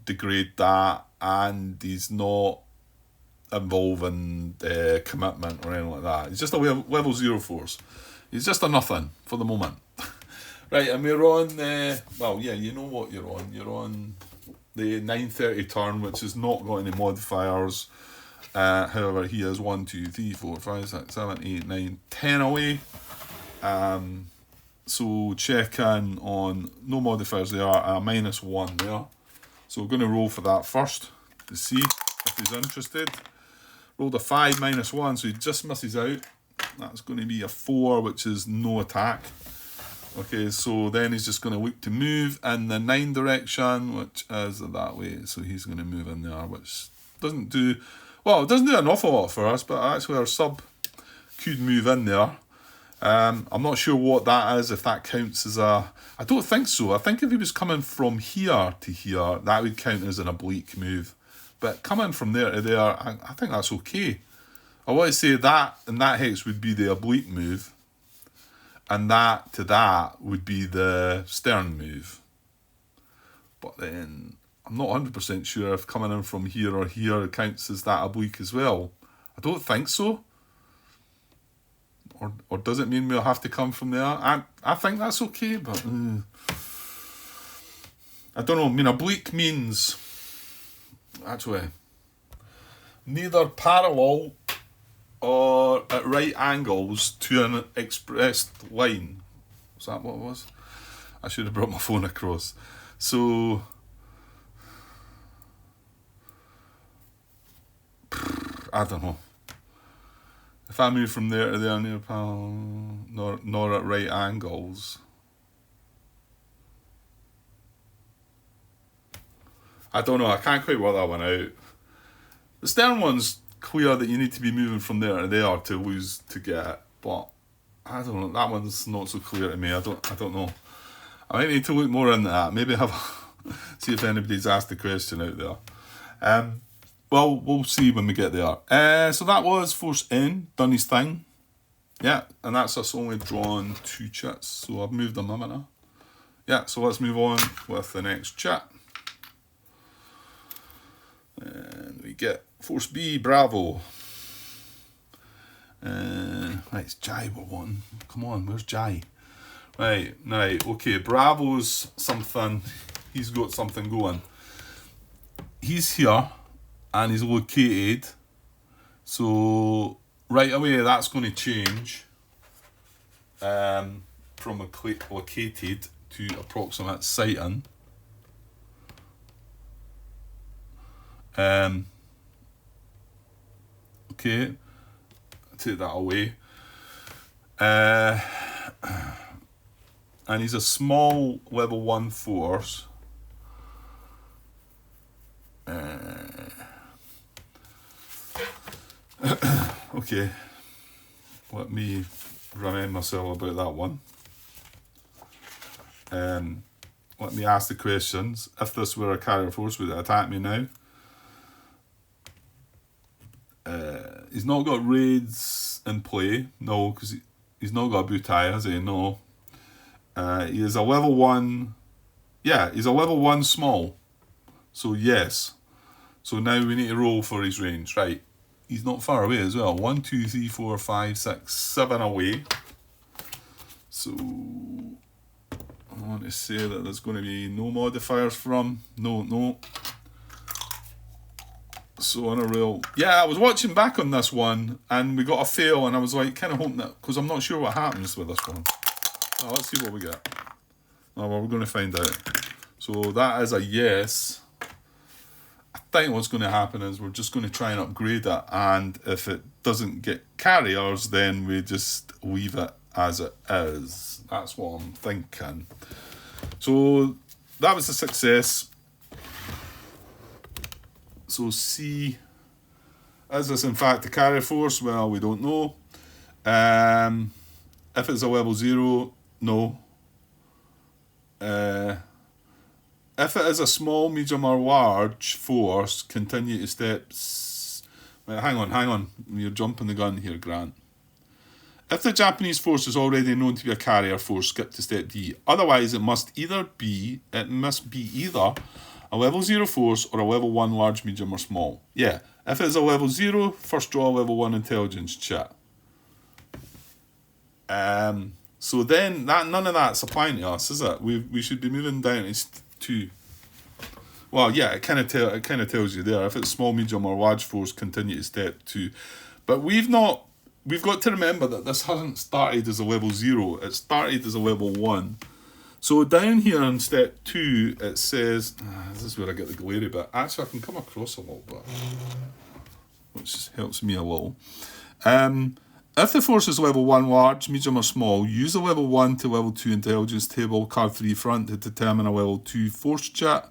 degrade that. And he's not involving commitment or anything like that. He's just a level 0 force. He's just a nothing for the moment. Right, and we're on, well, yeah, you know what you're on. You're on the 9:30 turn, which has not got any modifiers. However, he is 1, 2, 3, 4, 5, 6, 7, 8, 9, 10 away. So check in on no modifiers there, -1 there. So we're going to roll for that first to see if he's interested. Rolled a 5 -1, so he just misses out. That's going to be a 4, which is no attack. Okay, so then he's just going to look to move in the 9 direction, which is that way. So he's going to move in there, which doesn't do... Well, it doesn't do an awful lot for us, but actually our sub could move in there. I'm not sure what that is, if that counts as a... I don't think so. I think if he was coming from here to here, that would count as an oblique move. But coming from there to there, I think that's okay. I want to say that in that hex would be the oblique move. And that to that would be the stern move. But then I'm not 100% sure if coming in from here or here counts as that oblique as well. I don't think so. Or does it mean we'll have to come from there? I think that's okay, but I don't know. I mean, oblique means actually neither parallel or at right angles to an expressed line. Was that what it was? I should have brought my phone across. So I don't know. If I move from there to there near parallel, nor at right angles. I don't know, I can't quite work that one out. The stern one's clear that you need to be moving from there to there to lose to get it. But I don't know. That one's not so clear to me. I don't know. I might need to look more into that. Maybe have see if anybody's asked the question out there. Well, we'll see when we get there. So that was Force N, done his thing. Yeah, and that's us only drawn 2 chits. So I've moved them, haven't I? Yeah, so let's move on with the next chit. And we get Force B, Bravo. Right, it's Jai we're wanting. Come on, where's Jai? Right, okay, Bravo's something. He's got something going. He's here, and he's located. So, right away, that's going to change from located to approximate sighting. Okay, take that away. And he's a small level 1 force. Okay, let me remind myself about that one. Let me ask the questions. If this were a carrier force, would it attack me now? He's not got raids in play. No, because he's not got a butai, has he? No. He is a level 1. Yeah, he's a level 1 small. So yes. So now we need to roll for his range. Right. He's not far away as well. 1, 2, 3, 4, 5, 6, 7 away. So I want to say that there's going to be no modifiers from. No. So on a roll. Yeah, I was watching back on this one and we got a fail and I was like kind of hoping that, because I'm not sure what happens with this one. Oh, let's see what we get. Oh, well, we're going to find out. So that is a yes. I think what's going to happen is we're just going to try and upgrade it, and if it doesn't get carriers, then we just leave it as it is. That's what I'm thinking. So that was a success. So C, is this in fact a carrier force? Well, we don't know. If it's a level 0, no. If it is a small, medium or large force, continue to steps... Wait, hang on. You're jumping the gun here, Grant. If the Japanese force is already known to be a carrier force, skip to step D. Otherwise, it must be either a level 0 force or a level 1 large, medium or small. Yeah, if it is a level 0, first draw a level 1 intelligence check. So then none of that's applying to us, is it? We should be moving down to. Well, yeah, it kind of tells you there. If it's small, medium, or large force, continue to step 2. But we've got to remember that this hasn't started as a level 0. It started as a level 1. So down here in step 2, it says, this is where I get the glary bit. Actually, I can come across a little bit, which helps me a little. If the force is level 1 large, medium or small, use a level 1 to level 2 intelligence table, card 3 front to determine a level 2 force chat.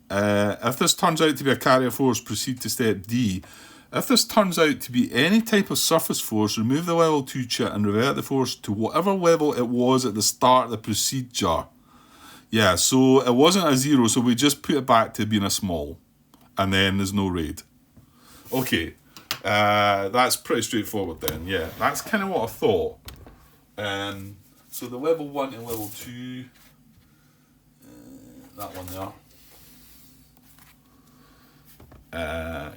If this turns out to be a carrier force, proceed to step D. If this turns out to be any type of surface force, remove the level 2 chit and revert the force to whatever level it was at the start of the procedure. Yeah, so it wasn't a 0, so we just put it back to being a small. And then there's no raid. Okay. That's pretty straightforward then, yeah. That's kind of what I thought. So the level 1 and level 2, that one there.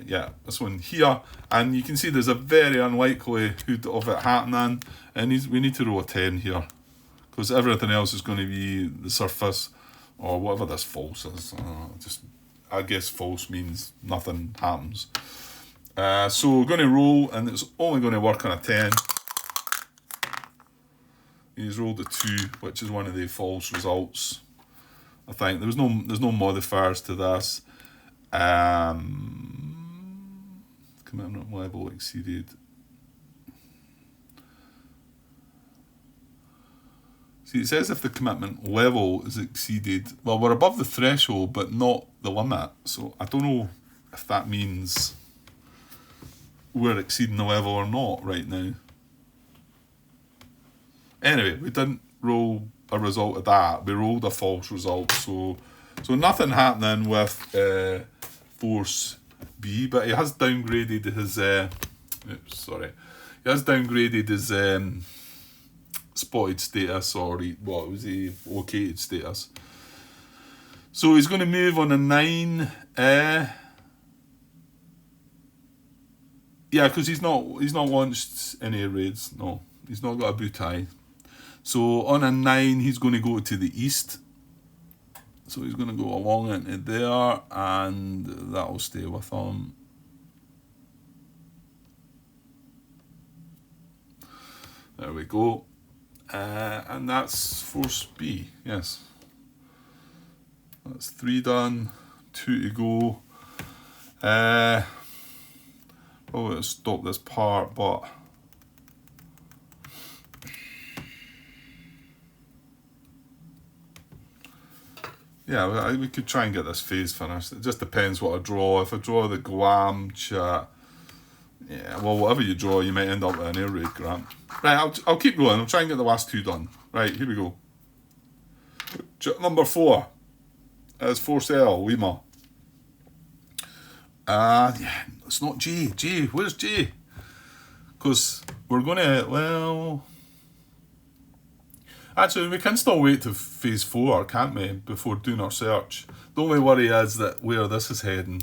Yeah, this one here. And you can see there's a very unlikelihood of it happening. And we need to roll a 10 here. Because everything else is going to be the surface, or whatever this false is. I guess false means nothing happens. So we're going to roll, and it's only going to work on a 10. He's rolled a 2, which is one of the false results. I think there's no modifiers to this. Commitment level exceeded. See, it says if the commitment level is exceeded. Well, we're above the threshold, but not the limit. So I don't know if that means we're exceeding the level or not right now. Anyway, we didn't roll a result of that. We rolled a false result, so nothing happening with force B, but he has downgraded his. He has downgraded his spotted status, or what was he located status. So he's going to move on a 9. Yeah, because he's not launched any raids. No, he's not got a butai. So on a 9, he's going to go to the east. So he's going to go along into there, and that'll stay with him. There we go. And that's force B, yes. That's 3 done, 2 to go. Probably to stop this part, but yeah, we could try and get this phase finished. It just depends what I draw. If I draw the Guam chat, yeah, well, whatever you draw, you might end up with an air raid grant. Right, I'll keep going. I'll try and get the last 2 done. Right, here we go. Number 4 is Force L, Lima. Yeah, it's not J. Where's J? Because we're going to, well... Actually, we can still wait to phase 4, can't we, before doing our search. The only worry is that where this is heading.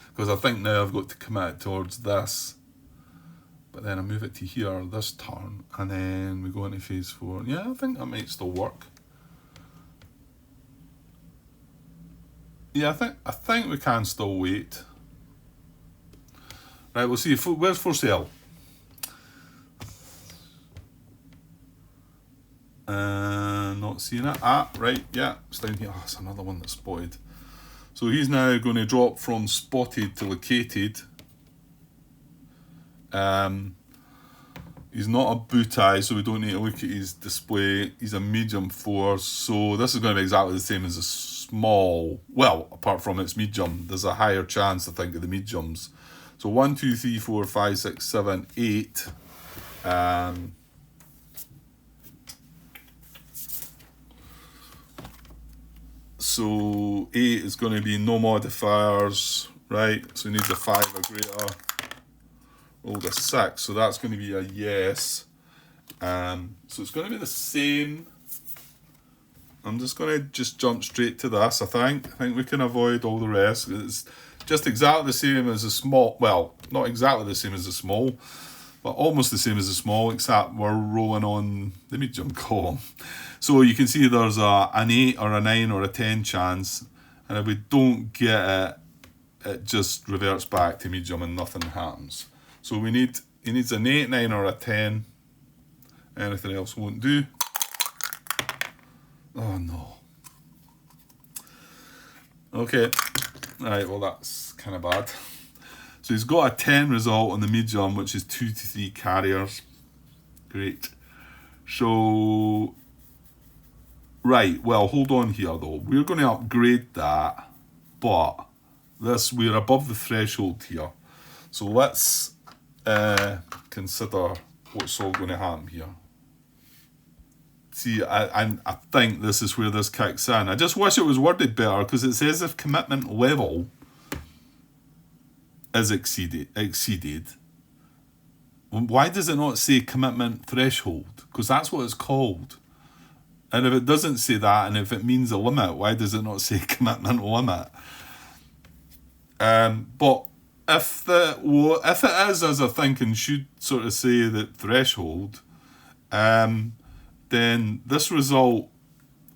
Because I think now I've got to commit towards this. But then I move it to here this turn, and then we go into phase 4. Yeah, I think that might still work. Yeah, I think we can still wait. Right, we'll see. Where's Force L? Not seeing it. Right, yeah, it's down here. Oh, it's another one that's spotted. So he's now going to drop from spotted to located. He's not a butai, so we don't need to look at his display. He's a medium force, so this is going to be exactly the same as a small. Well, apart from it's medium, there's a higher chance, I think, of the mediums. So 1, 2, 3, 4, 5, 6, 7, 8. So 8 is going to be no modifiers, right? So he needs a 5 or greater. Rolled a 6, so that's going to be a yes. So it's going to be the same. I'm just going to jump straight to this, I think. I think we can avoid all the rest. It's just exactly the same as a small. Well, not exactly the same as a small, but almost the same as a small, except we're rolling on the medium column. So you can see there's an 8 or a 9 or a 10 chance, and if we don't get it, it just reverts back to medium and nothing happens. So he needs an 8, 9 or a 10. Anything else won't do. Oh no. Okay. Right, well that's kind of bad. So he's got a 10 result on the medium, which is 2 to 3 carriers. Great. So, right, well, hold on here though. We're going to upgrade that, but we're above the threshold here. So let's consider what's all going to happen here. See, I think this is where this kicks in. I just wish it was worded better, because it says if commitment level is exceeded. Why does it not say commitment threshold? Because that's what it's called. And if it doesn't say that, and if it means a limit, why does it not say commitment limit? But if it is, as I think, and should sort of say that threshold, then this result,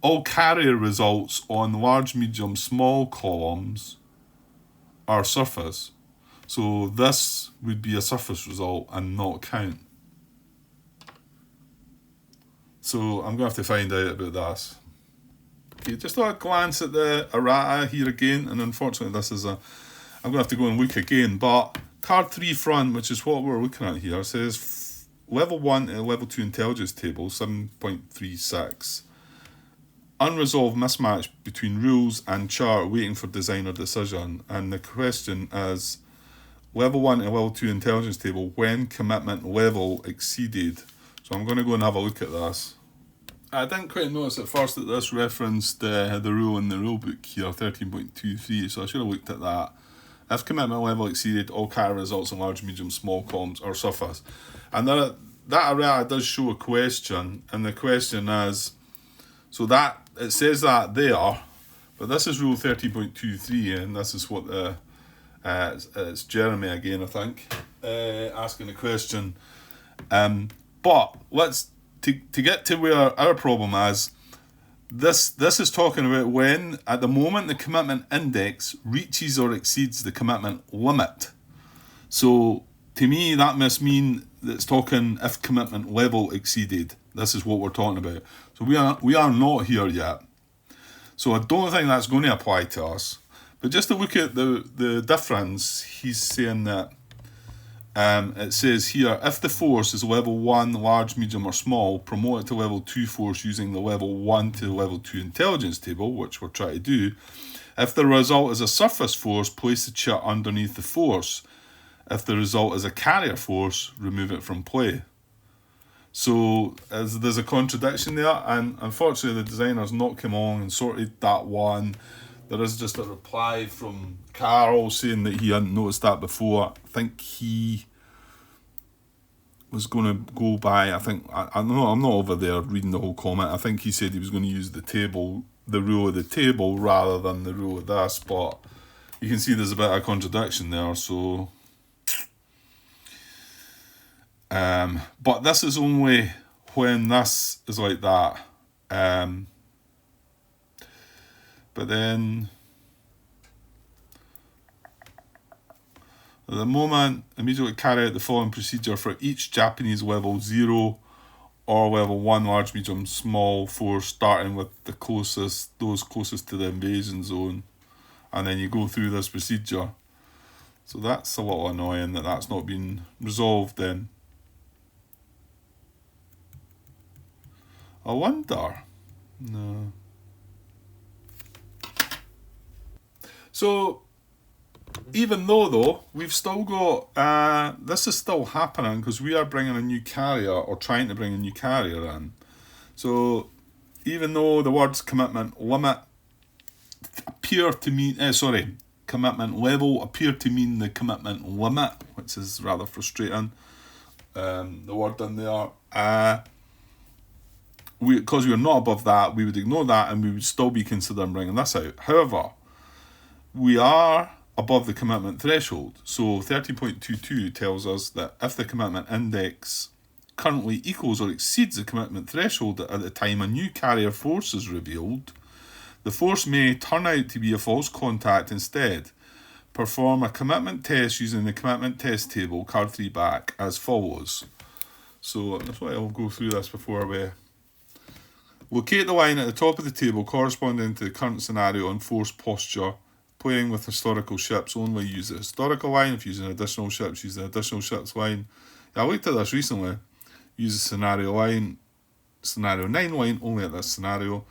all carrier results on large, medium, small columns are surface. So this would be a surface result and not count. So I'm going to have to find out about this. Okay, just a glance at the errata here again, and unfortunately this is I'm going to have to go and look again, but card 3 front, which is what we're looking at here, says level 1 and level 2 intelligence table, 7.36. Unresolved mismatch between rules and chart waiting for designer decision. And the question is, level 1 to level 2 intelligence table when commitment level exceeded. So I'm going to go and have a look at this. I didn't quite notice at first that this referenced the rule in the rulebook here, 13.23, so I should have looked at that. If commitment level exceeded, all carrier results in large, medium, small columns or surface. And that really does show a question, and the question is, so that, it says that there, but this is rule 13.23, and this is what it's Jeremy again, I think, asking the question. But let's, to get to where our problem is, this is talking about when, at the moment, the commitment index reaches or exceeds the commitment limit. So, to me, that must mean that it's talking if commitment level exceeded. This is what we're talking about. So we are not here yet. So I don't think that's going to apply to us. But just to look at the difference, he's saying that it says here, if the force is level 1, large, medium or small, promote it to level 2 force using the level 1 to level 2 intelligence table, which we're trying to do. If the result is a surface force, place the chit underneath the force. If the result is a carrier force, remove it from play. So there's a contradiction there, and unfortunately the designer's not come along and sorted that one. There is just a reply from Carl saying that he hadn't noticed that before. I think he was going to go by, I'm not over there reading the whole comment. I think he said he was going to use the table, the rule of the table rather than the rule of this, but you can see there's a bit of contradiction there, so... but this is only when this is like that. But then, at the moment, immediately carry out the following procedure for each Japanese level 0 or level 1 large, medium, small force, starting with those closest to the invasion zone. And then you go through this procedure. So that's a little annoying that that's not been resolved then. I wonder. No. So, even though we've still got, this is still happening because we are bringing a new carrier, or trying to bring a new carrier in. So, even though the words commitment limit appear to mean, commitment level appear to mean the commitment limit, which is rather frustrating, the word in there, because we're not above that, we would ignore that and we would still be considering bringing this out. However, we are above the commitment threshold. So 13.22 tells us that if the commitment index currently equals or exceeds the commitment threshold at the time a new carrier force is revealed, the force may turn out to be a false contact instead. Perform a commitment test using the commitment test table, card 3 back, as follows. So that's why I'll go through this before we... Locate the line at the top of the table corresponding to the current scenario on force posture. Playing with historical ships, only use the historical line. If using additional ships, use the additional ships line. Yeah, I looked at this recently. Use the scenario line, scenario 9 line, only at this scenario.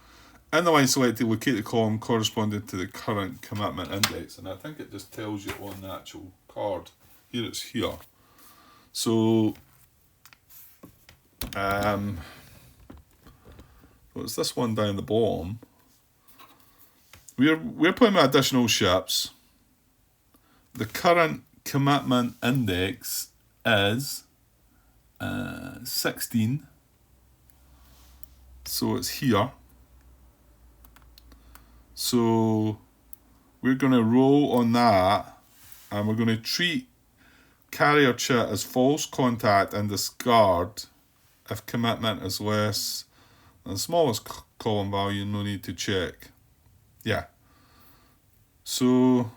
In the line selected, locate the column corresponding to the current commitment index. And I think it just tells you on the actual card. Here it's here. So, what's this one down the bottom? We're playing with additional ships. The current commitment index is 16. So it's here. So we're going to roll on that, and we're going to treat carrier chit as false contact and discard if commitment is less than the smallest column value. No need to check. Yeah. So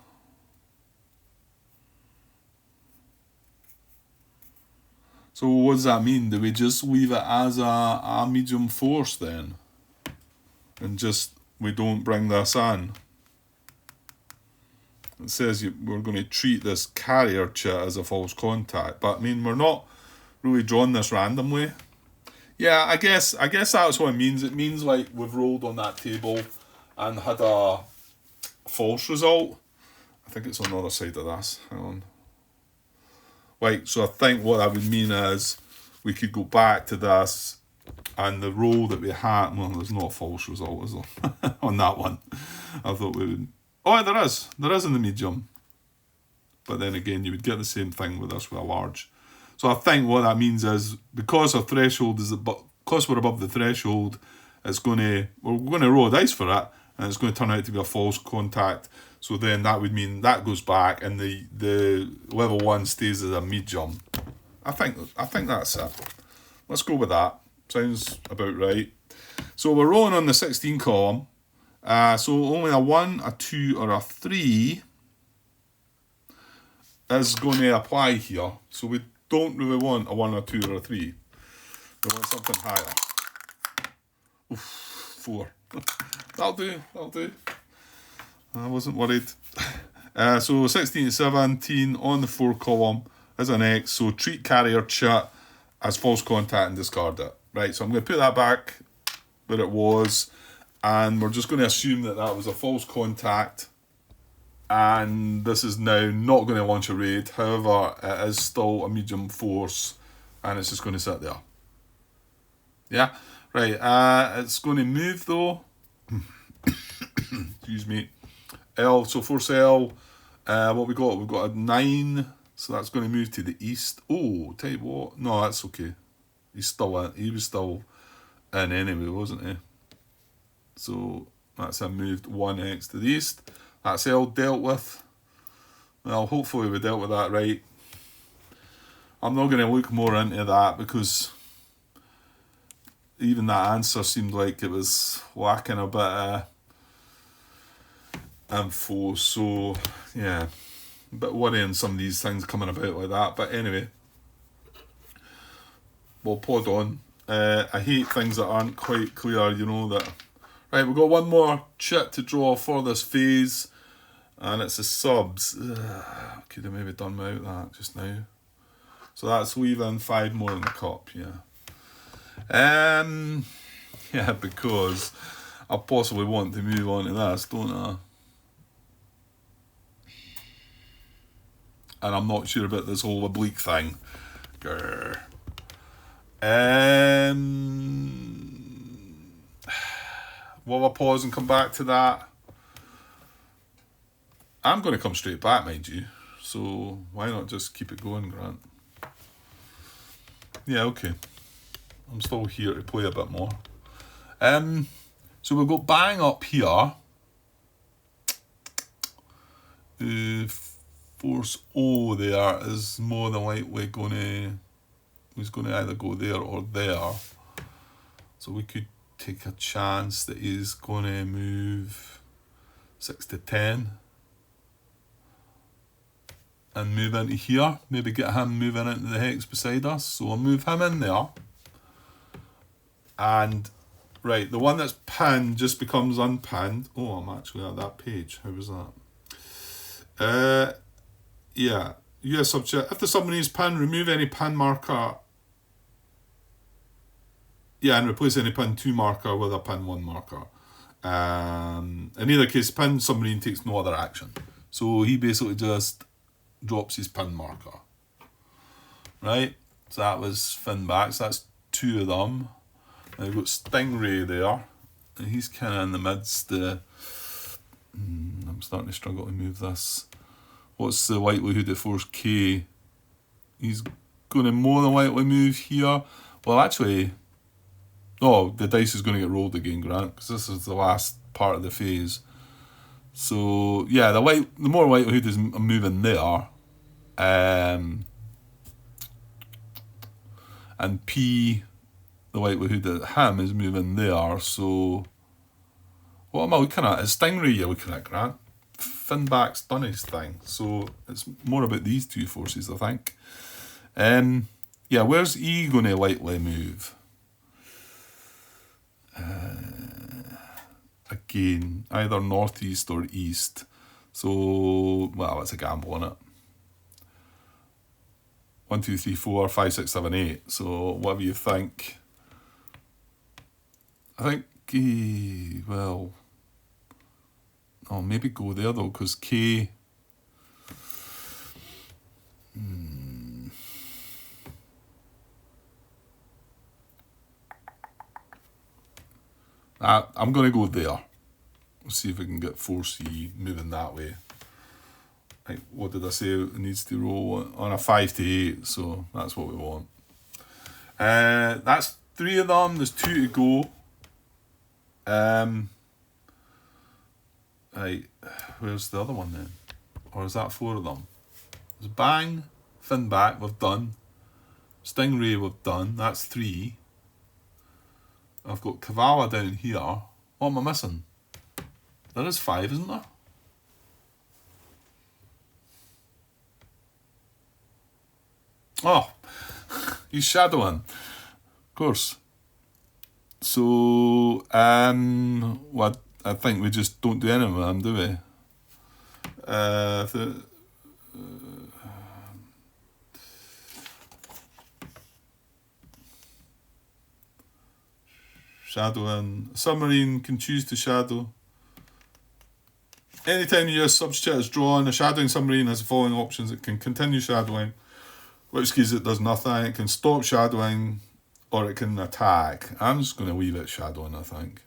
what does that mean? Do we just leave it as a medium force then? And just, we don't bring this in? It says we're going to treat this carrier chit as a false contact. But I mean, we're not really drawing this randomly. Yeah, I guess that's what it means. It means like we've rolled on that table and had a false result. I think it's on the other side of this. Hang on. Right, so I think what that would mean is we could go back to this, and the roll that we had, well, there's not a false result, is there? On that one. I thought we would. Oh, there is. There is in the medium. But then again, you would get the same thing with this with a large. So I think what that means is because our threshold is because we're above the threshold, we're going to roll a dice for it, and it's going to turn out to be a false contact. So then that would mean that goes back, and the level 1 stays as a medium. I think that's it. Let's go with that. Sounds about right. So we're rolling on the 16 column. So only a 1, a 2, or a 3 is going to apply here. So we don't really want a 1, a 2, or a 3. We want something higher. Oof, 4. That'll do. I wasn't worried. So 16 to 17 on the 4 column is an X. So treat carrier chit as false contact and discard it. Right, so I'm going to put that back where it was. And we're just going to assume that was a false contact. And this is now not going to launch a raid. However, it is still a medium force. And it's just going to sit there. Yeah? Right, it's going to move though. Excuse me. L, so force L. What we got? We've got a 9. So that's going to move to the east. Oh, tell you what. No, that's okay. He was still in anyway, wasn't he? So that's a moved 1x to the east. That's L dealt with. Well, hopefully we dealt with that right. I'm not going to look more into that because even that answer seemed like it was lacking a bit of info. So, yeah, a bit worrying some of these things coming about like that. But anyway, we'll pod on. I hate things that aren't quite clear, that... Right, we've got one more chit to draw for this phase, and it's the subs. Could have maybe done without that just now. So that's leaving 5 more in the cup, yeah. Yeah, because I possibly want to move on to this, don't I? And I'm not sure about this whole oblique thing. Grr. Will I pause and come back to that? I'm going to come straight back, mind you. So why not just keep it going, Grant? Yeah, okay. I'm still here to play a bit more. So we've got bang up here. Force O there is more than likely he's going to either go there or there. So we could take a chance that he's going to move 6 to 10 and move into here. Maybe get him moving into the hex beside us. So we'll move him in there. And, right, the one that's pinned just becomes unpinned. Oh, I'm actually at that page. How was that? Yeah. US subject. If the submarine is pinned, remove any pin marker. Yeah, and replace any pin 2 marker with a pin 1 marker. In either case, pin submarine takes no other action. So he basically just drops his pin marker. Right? So that was Finn back. So that's 2 of them. And we've got Stingray there. And he's kind of in the midst. I'm starting to struggle to move this. What's the likelihood of force K? He's going to more than likely move here. Well, actually... Oh, the dice is going to get rolled again, Grant, because this is the last part of the phase. So, yeah, the more likelihood is moving there. And P, the likelihood that him is moving there. So, what am I looking at? Is Stingray you're looking at, Grant? Finback's done his thing. So, it's more about these 2 forces, I think. Yeah, where's E going to likely move? Again, either northeast or east. So, well, it's a gamble, isn't it? 1, 2, 3, 4, 5, 6, 7, 8. So, whatever you think. I think, well, oh, maybe go there though, because K. I'm going to go there. Let's see if we can get 4C moving that way. Right, what did I say? It needs to roll on a 5 to 8, so that's what we want. That's 3 of them. There's 2 to go. Right, where's the other one then? Or is that 4 of them? There's Bang, Finback, we've done. Stingray, we've done. That's 3. I've got Kavala down here. What am I missing? There is 5, isn't there? Oh, he's shadowing. Of course. So, what? I think we just don't do anything with them, do we? Shadowing. Submarine can choose to shadow. Anytime your substitute is drawn, a shadowing submarine has the following options. It can continue shadowing, which case it does nothing. It can stop shadowing, or it can attack. I'm just going to leave it shadowing, I think.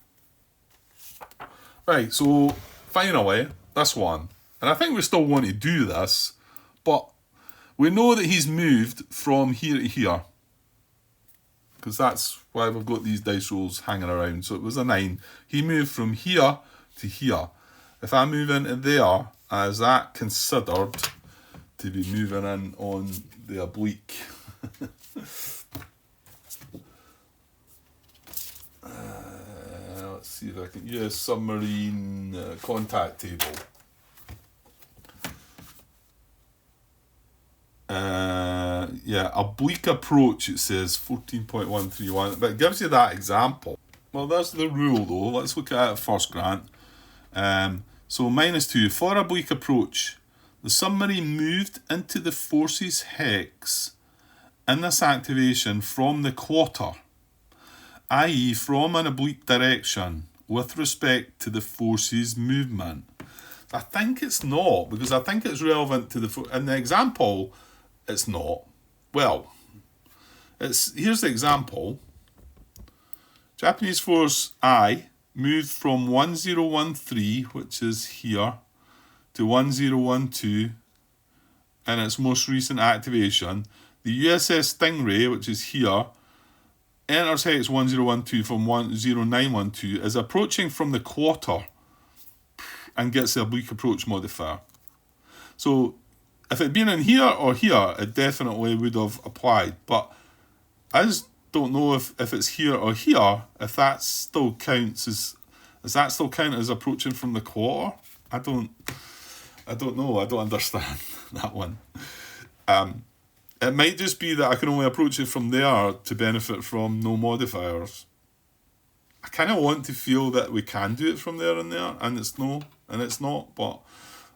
Right, so finally, this one. And I think we still want to do this, but we know that he's moved from here to here, because that's why we've got these dice rolls hanging around. So it was a 9. He moved from here to here. If I move into there, is that considered to be moving in on the oblique? Let's see if I can use submarine contact table. Yeah, oblique approach, it says 14.131, but it gives you that example. Well, that's the rule though. Let's look at it first, Grant. So -2. For oblique approach, the submarine moved into the forces hex in this activation from the quarter, i.e. from an oblique direction with respect to the forces movement. I think it's not, because I think it's relevant to in the example, it's not. Well, here's the example. Japanese force I moved from 1013, which is here, to 1012 in its most recent activation. The USS Stingray, which is here, enters hex 1012 from 0912, is approaching from the quarter and gets the oblique approach modifier. So if it had been in here or here, it definitely would have applied. But I just don't know if it's here or here, if that still counts as... Does that still count as approaching from the quarter? I don't know. I don't understand that one. It might just be that I can only approach it from there to benefit from no modifiers. I kind of want to feel that we can do it from there and there, and it's not, but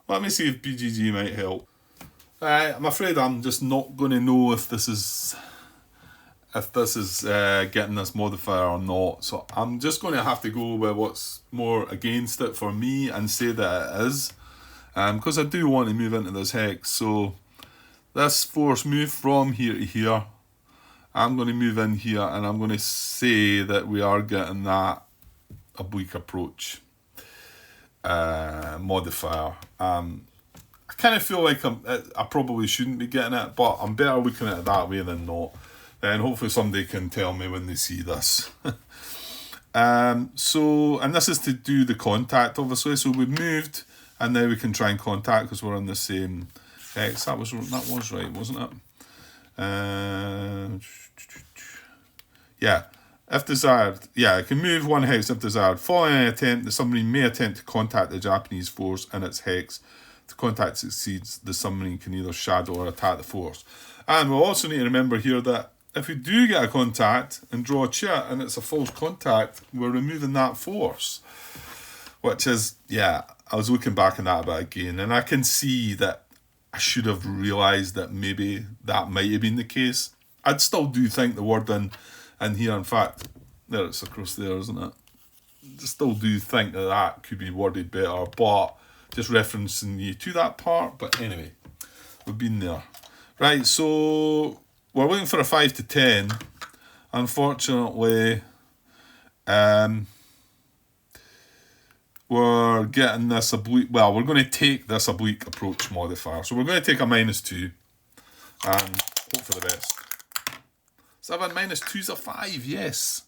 let me see if BGG might help. I'm afraid I'm just not going to know if this is getting this modifier or not, so I'm just going to have to go with what's more against it for me and say that it is, because I do want to move into this hex. So this force moved from here to here. I'm going to move in here and I'm going to say that we are getting that oblique approach modifier. I kind of feel like I probably shouldn't be getting it, but I'm better looking at it that way than not. And hopefully somebody can tell me when they see this. And this is to do the contact, obviously. So we've moved, and now we can try and contact because we're on the same hex. That was right, wasn't it? Yeah. If desired, it can move one hex if desired. Following an attempt, the submarine may attempt to contact the Japanese force in its hex. If the contact succeeds, the submarine can either shadow or attack the force. And we'll also need to remember here that if we do get a contact and draw a chit and it's a false contact, we're removing that force. Which is, I was looking back on that a bit again, and I can see that I should have realised that maybe that might have been the case. I'd still do think the word in here, in fact, there it's across there, isn't it? I still do think that could be worded better, but just referencing you to that part. But anyway, we've been there. Right, so we're looking for a 5 to 10. Unfortunately, we're getting this oblique, well, we're going to take this oblique approach modifier. So we're going to take a -2 and hope for the best. 7 minus 2 is a 5, yes.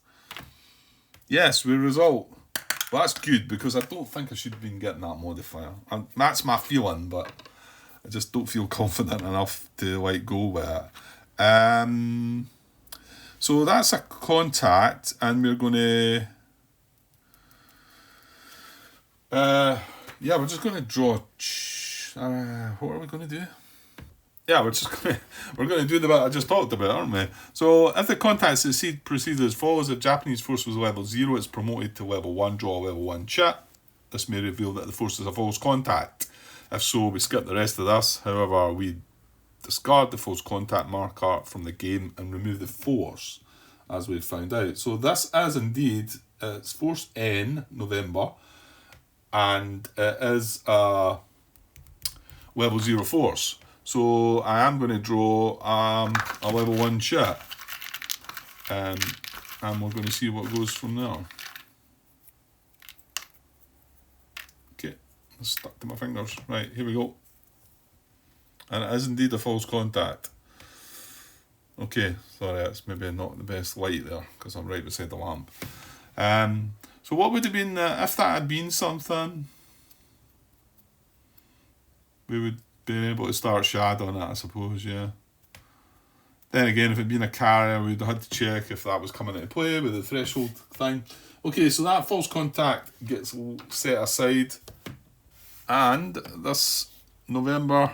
Yes, we result. Well, that's good, because I don't think I should have been getting that modifier. And that's my feeling, but I just don't feel confident enough to like go with it. So that's a contact, and we're going to... yeah, we're just going to draw... what are we going to do? Yeah, we're going to do the bit I just talked about, aren't we? So if the contact proceeds as follows: if Japanese force was level 0, it's promoted to level 1, draw a level 1 chit. This may reveal that the force is a false contact. If so, we skip the rest of this. However, we discard the false contact marker from the game and remove the force, as we've found out. So this is indeed, it's force N, November, and it is a level 0 force. So I am going to draw a level 1 chit, and we're going to see what goes from there. Okay, it's stuck to my fingers. Right, here we go. And it is indeed a false contact. Okay, sorry, it's maybe not the best light there, because I'm right beside the lamp. So what would have been, if that had been something, we would be able to start shadowing it, I suppose, yeah. Then again, if it had been a carrier, we'd have had to check if that was coming into play with the threshold thing. Okay, so that false contact gets set aside, and this November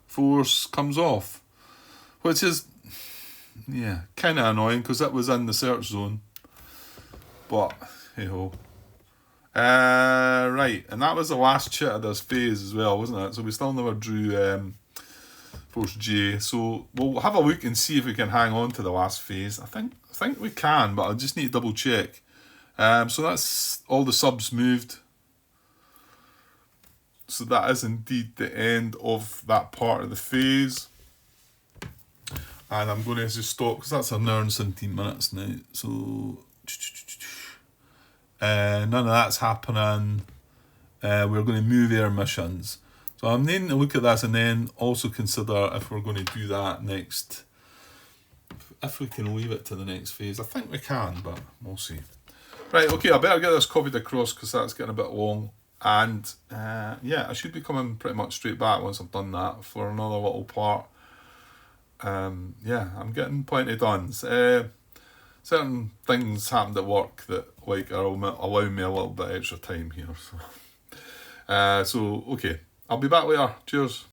force comes off, which is, yeah, kind of annoying, because it was in the search zone. But, hey ho. Right, and that was the last chit of this phase as well, wasn't it? So we still never drew force J. So we'll have a look and see if we can hang on to the last phase. I think we can, but I just need to double check. So that's all the subs moved. So that is indeed the end of that part of the phase. And I'm going to just stop, because that's an hour and 17 minutes now. So none of that's happening. We're going to move air missions. So I'm needing to look at this and then also consider if we're going to do that next. If we can leave it to the next phase. I think we can, but we'll see. Right, okay, I better get this copied across, because that's getting a bit long. And yeah, I should be coming pretty much straight back once I've done that for another little part. Yeah, I'm getting plenty done. Certain things happened at work that like are allowing me a little bit extra time here. So, okay, I'll be back later. Cheers.